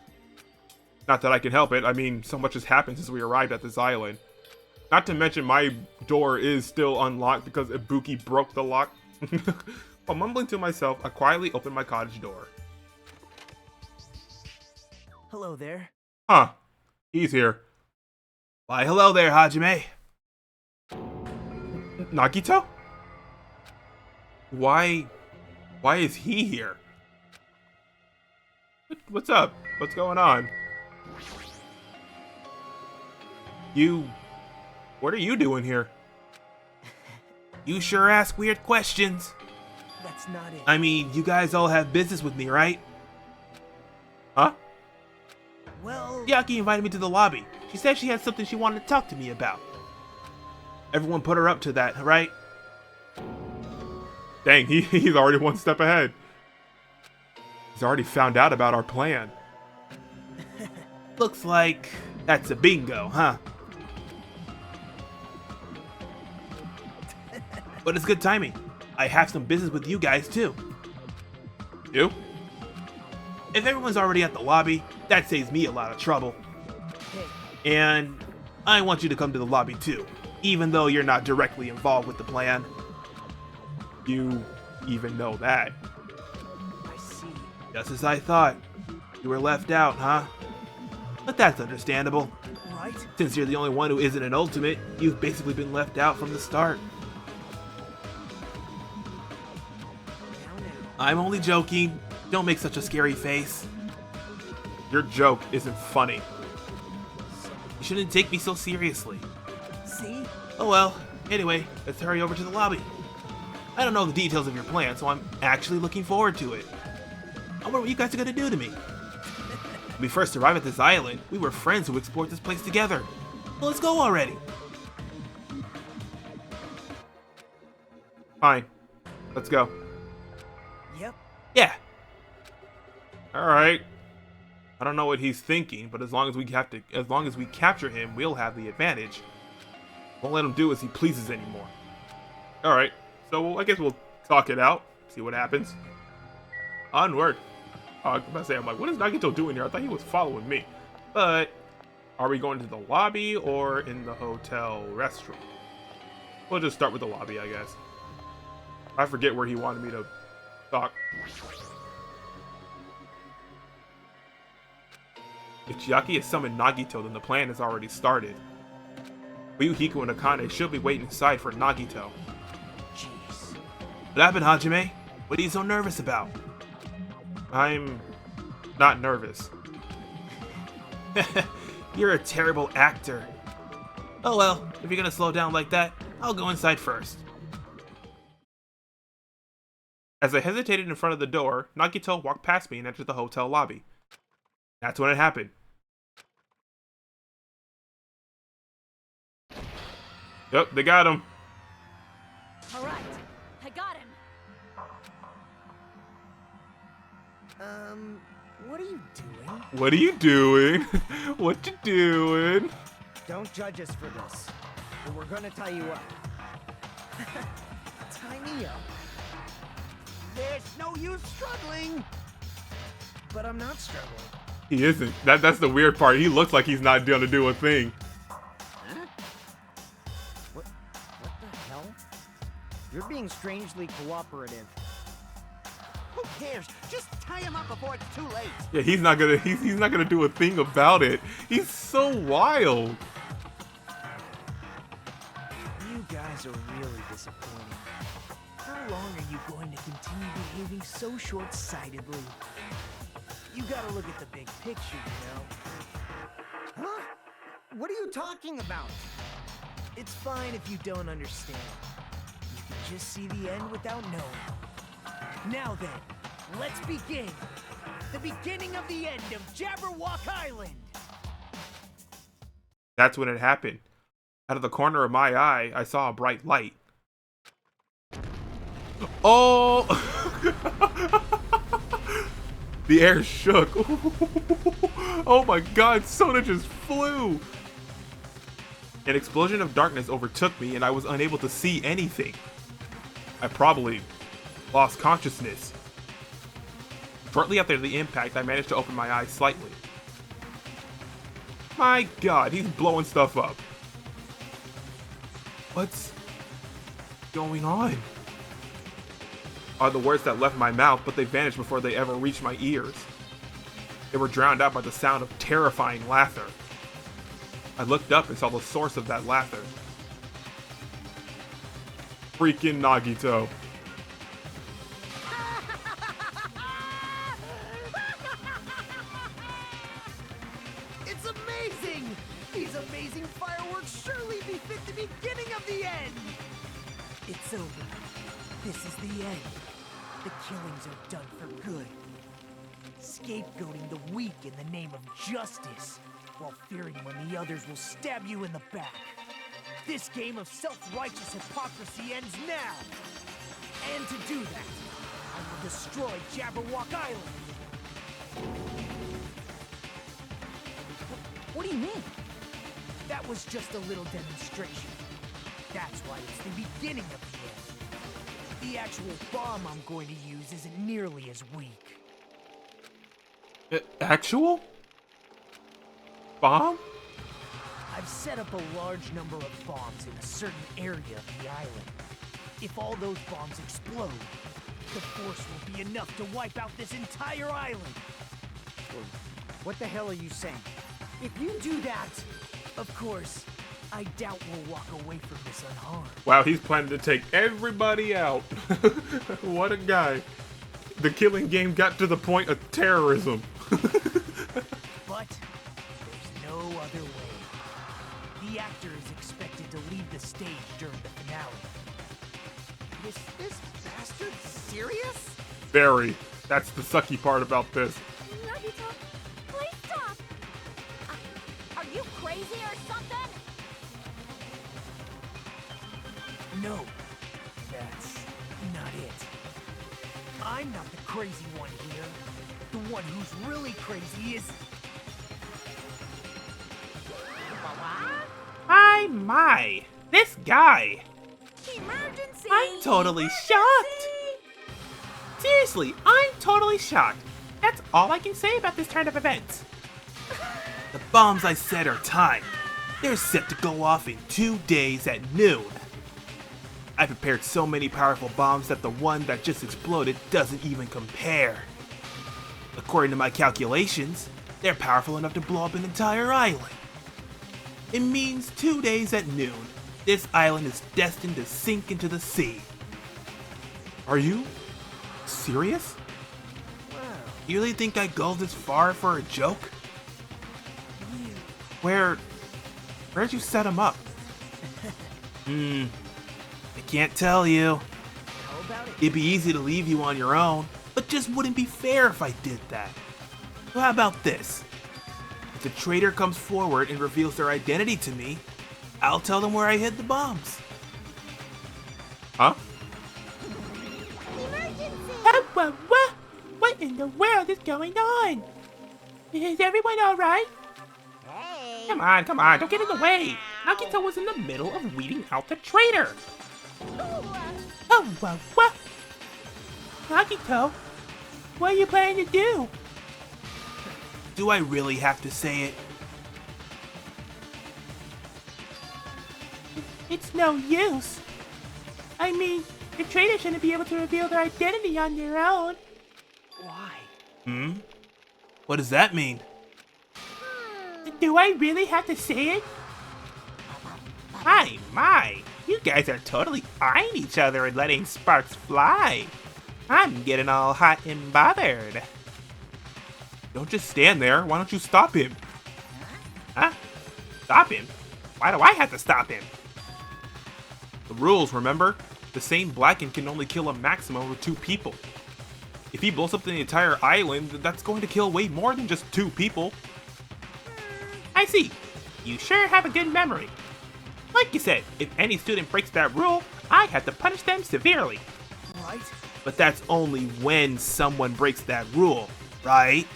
Not that I can help it, I mean, so much has happened since we arrived at this island. Not to mention my door is still unlocked because Ibuki broke the lock. While mumbling to myself, I quietly opened my cottage door. Hello there. Huh. He's here. Why, hello there, Hajime. Nagito? Why Why is he here? What's up? What's going on? What are you doing here? You sure ask weird questions. That's not it. I mean, you guys all have business with me, right? Huh? Well, Yaki invited me to the lobby. She said she had something she wanted to talk to me about. Everyone put her up to that, right? Dang, he's already one step ahead. He's already found out about our plan. Looks like that's a bingo, huh? But it's good timing. I have some business with you guys too. You? If everyone's already at the lobby, that saves me a lot of trouble. hey, And I want you to come to the lobby too, even though you're not directly involved with the plan. You even know that? I see. Just as I thought. You were left out, huh? But that's understandable. Right? Since you're the only one who isn't an ultimate, you've basically been left out from the start. Now. I'm only joking. Don't make such a scary face. Your joke isn't funny. You shouldn't take me so seriously. See? Oh well. Anyway, let's hurry over to the lobby. I don't know the details of your plan, so I'm actually looking forward to it. I wonder what you guys are gonna do to me. When we first arrived at this island, we were friends who explored this place together. Well, let's go already. Fine. Let's go. Yep. Yeah. Alright. I don't know what he's thinking, but as long as we capture him, we'll have the advantage. Won't let him do as he pleases anymore. Alright. So I guess we'll talk it out, see what happens. Onward. I was about to say, I'm like, what is Nagito doing here? I thought he was following me. But, are we going to the lobby or in the hotel restroom? We'll just start with the lobby, I guess. I forget where he wanted me to talk. If Chiaki has summoned Nagito, then the plan has already started. Ryuhiko and Akane should be waiting inside for Nagito. Jeez. What happened, Hajime? What are you so nervous about? I'm not nervous. You're a terrible actor. Oh well, if you're gonna slow down like that, I'll go inside first. As I hesitated in front of the door, Nagito walked past me and entered the hotel lobby. That's when it happened. Yep, they got him. All right, I got him. What are you doing? What are you doing? What you doing? Don't judge us for this. But we're gonna tie you up. Tie me up? There's no use struggling! But I'm not struggling. He isn't. That's the weird part. He looks like he's not gonna do a thing. Huh? What the hell? You're being strangely cooperative. Who cares? Just tie him up before it's too late. Yeah, he's not gonna do a thing about it. He's so wild. You guys are really disappointing. How long are you going to continue behaving so short-sightedly? You gotta look at the big picture, you know? Huh? What are you talking about? It's fine if you don't understand. You can just see the end without knowing. Now then, let's begin. The beginning of the end of Jabberwock Island. That's when it happened. Out of the corner of my eye, I saw a bright light. Oh! The air shook. Oh my god, Sona just flew! An explosion of darkness overtook me and I was unable to see anything. I probably lost consciousness. Shortly after the impact, I managed to open my eyes slightly. My god, he's blowing stuff up. What's going on? Are the words that left my mouth, but they vanished before they ever reached my ears. They were drowned out by the sound of terrifying laughter. I looked up and saw the source of that laughter. Freaking Nagito. That's amazing! These amazing fireworks surely befit the beginning of the end! It's over. This is the end. The killings are done for good. Scapegoating the weak in the name of justice, while fearing when the others will stab you in the back. This game of self-righteous hypocrisy ends now! And to do that, I will destroy Jabberwock Island! What do you mean? That was just a little demonstration. That's why it's the beginning of the end. The actual bomb I'm going to use isn't nearly as weak. Actual? Bomb? I've set up a large number of bombs in a certain area of the island. If all those bombs explode, the force will be enough to wipe out this entire island. What the hell are you saying? If you do that, of course, I doubt we'll walk away from this unharmed. Wow, he's planning to take everybody out. What a guy. The killing game got to the point of terrorism. But there's no other way. The actor is expected to leave the stage during the finale. Is this bastard serious? Very. That's the sucky part about this. Nagito, please stop! Are you crazy or something? No, that's not it. I'm not the crazy one here. The one who's really crazy is... My, this guy. Emergency! I'm totally shocked. Seriously, I'm totally shocked. That's all I can say about this turn of events. The bombs I set are timed. They're set to go off in 2 days at noon. I prepared so many powerful bombs that the one that just exploded doesn't even compare. According to my calculations, they're powerful enough to blow up an entire island. It means 2 days at noon, this island is destined to sink into the sea. Are you serious? You really think I'd go this far for a joke? Where'd you set him up? I can't tell you. How about it? It'd be easy to leave you on your own, but just wouldn't be fair if I did that. So how about this? If the traitor comes forward and reveals their identity to me, I'll tell them where I hid the bombs. Huh? What in the world is going on? Is everyone alright? Hey! Come on, don't get in the way. Nagito was in the middle of weeding out the traitor. What? Nagito, what are you planning to do? Do I really have to say it? It's no use. I mean, the traitor shouldn't be able to reveal their identity on their own. Why? What does that mean? Do I really have to say it? My, you guys are totally eyeing each other and letting sparks fly. I'm getting all hot and bothered. Don't just stand there. Why don't you stop him? Huh? Stop him? Why do I have to stop him? The rules, remember? The same Blacken can only kill a maximum of 2 people. If he blows up the entire island, that's going to kill way more than just 2 people. I see. You sure have a good memory. Like you said, if any student breaks that rule, I have to punish them severely. Right? But that's only when someone breaks that rule, right?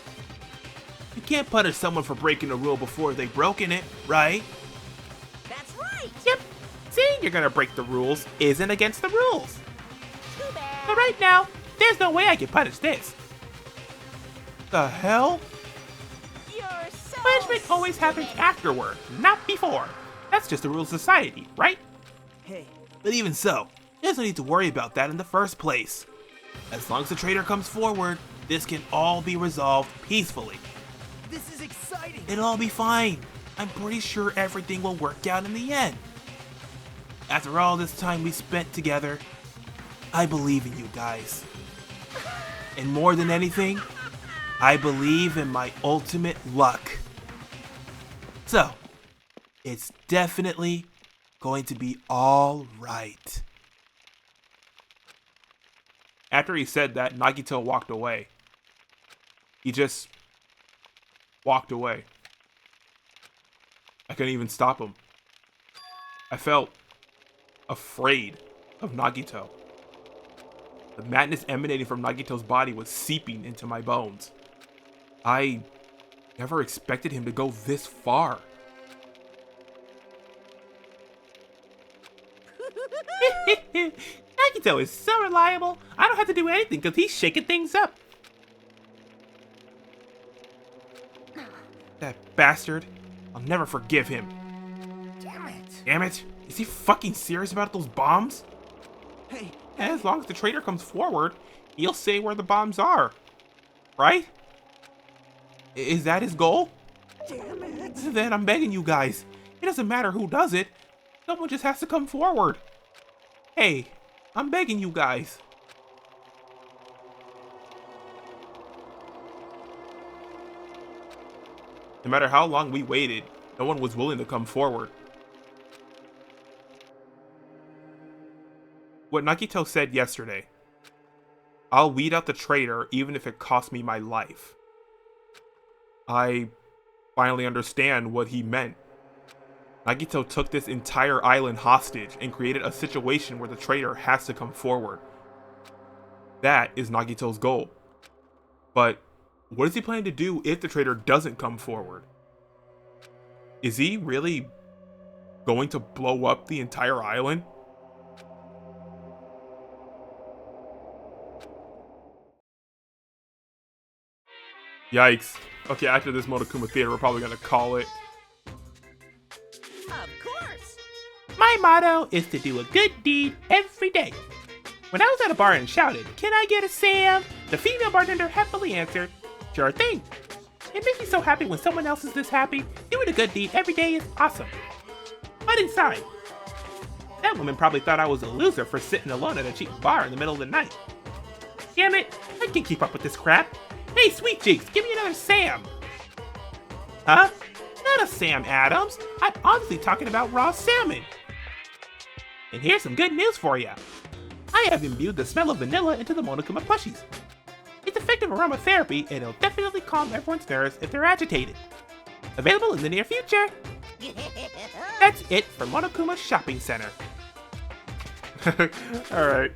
You can't punish someone for breaking a rule before they've broken it, right? That's right! Yep. Saying you're gonna break the rules isn't against the rules. Too bad! But right now, there's no way I can punish this. The hell? You're so Punishment always happens afterward, not before. That's just the rules of society, right? Hey, But even so, there's no need to worry about that in the first place. As long as the traitor comes forward, this can all be resolved peacefully. this is exciting! It'll all be fine. I'm pretty sure everything will work out in the end. After all this time we spent together, I believe in you guys. And more than anything, I believe in my ultimate luck. So, it's definitely going to be all right. After he said that, Nagito walked away. He just walked away. I couldn't even stop him. I felt afraid of Nagito. The madness emanating from Nagito's body was seeping into my bones. I never expected him to go this far. Nagito is so reliable. I don't have to do anything because he's shaking things up. That bastard. I'll never forgive him. Damn it. Damn it. Is he fucking serious about those bombs? Hey, And as long as the traitor comes forward, he'll say where the bombs are. Right? Is that his goal? Damn it. Then I'm begging you guys. It doesn't matter who does it. Someone just has to come forward. Hey, I'm begging you guys. No matter how long we waited, no one was willing to come forward. What Nagito said yesterday. I'll weed out the traitor even if it costs me my life. I finally understand what he meant. Nagito took this entire island hostage and created a situation where the traitor has to come forward. That is Nagito's goal. But what is he planning to do if the traitor doesn't come forward? Is he really going to blow up the entire island? Yikes. Okay, after this Monokuma Theater, we're probably gonna call it. Of course. My motto is to do a good deed every day. When I was at a bar and shouted, "Can I get a Sam?" the female bartender happily answered, "Sure thing." It makes me so happy when someone else is this happy. Doing a good deed every day is awesome. But inside, that woman probably thought I was a loser for sitting alone at a cheap bar in the middle of the night. Damn it, I can't keep up with this crap. Hey, Sweet Cheeks, give me another Sam. Huh? Not a Sam Adams. I'm honestly talking about raw salmon. And here's some good news for you. I have imbued the smell of vanilla into the Monokuma plushies. It's effective aromatherapy and it'll definitely calm everyone's nerves if they're agitated. Available in the near future. That's it for Monokuma Shopping Center. Alright.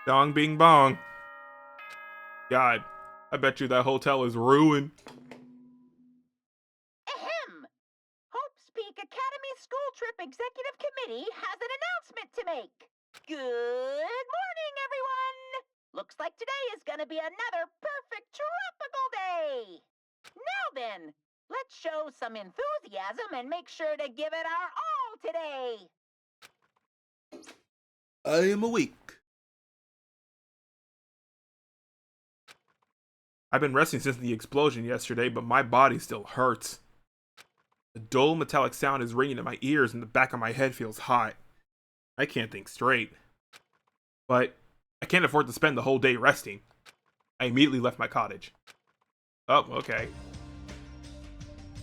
Dong bing bong. God, I bet you that hotel is ruined. Ahem! Hope's Peak Academy School Trip Executive Committee has an announcement to make. Good morning, everyone! Looks like today is gonna be another perfect tropical day! Now then, let's show some enthusiasm and make sure to give it our all today! I am awake. I've been resting since the explosion yesterday, but my body still hurts. The dull metallic sound is ringing in my ears and the back of my head feels hot. I can't think straight. But I can't afford to spend the whole day resting. I immediately left my cottage. Oh, okay.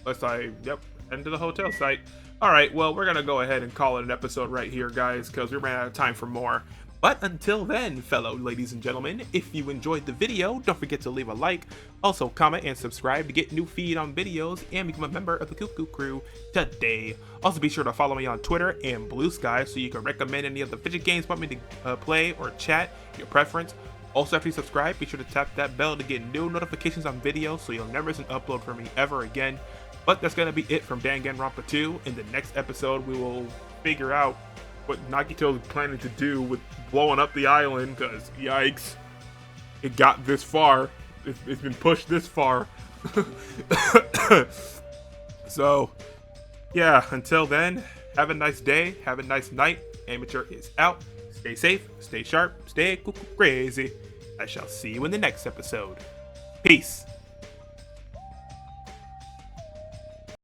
Head to the hotel site. Alright, well, we're gonna go ahead and call it an episode right here, guys, because we ran out of time for more. But until then, fellow ladies and gentlemen, if you enjoyed the video, don't forget to leave a like, also comment and subscribe to get new feed on videos and become a member of the Cuckoo Crew today. Also be sure to follow me on Twitter and Blue Sky so you can recommend any of the fidget games you want me to play or chat, your preference. Also, after you subscribe, be sure to tap that bell to get new notifications on videos so you'll never miss an upload from me ever again. But that's gonna be it from Danganronpa 2. In the next episode, we will figure out what Nagito is planning to do with blowing up the island, because yikes, it got this far. It's been pushed this far. So, yeah, until then, have a nice day, have a nice night. Amateur is out. Stay safe, stay sharp, stay crazy. I shall see you in the next episode. Peace.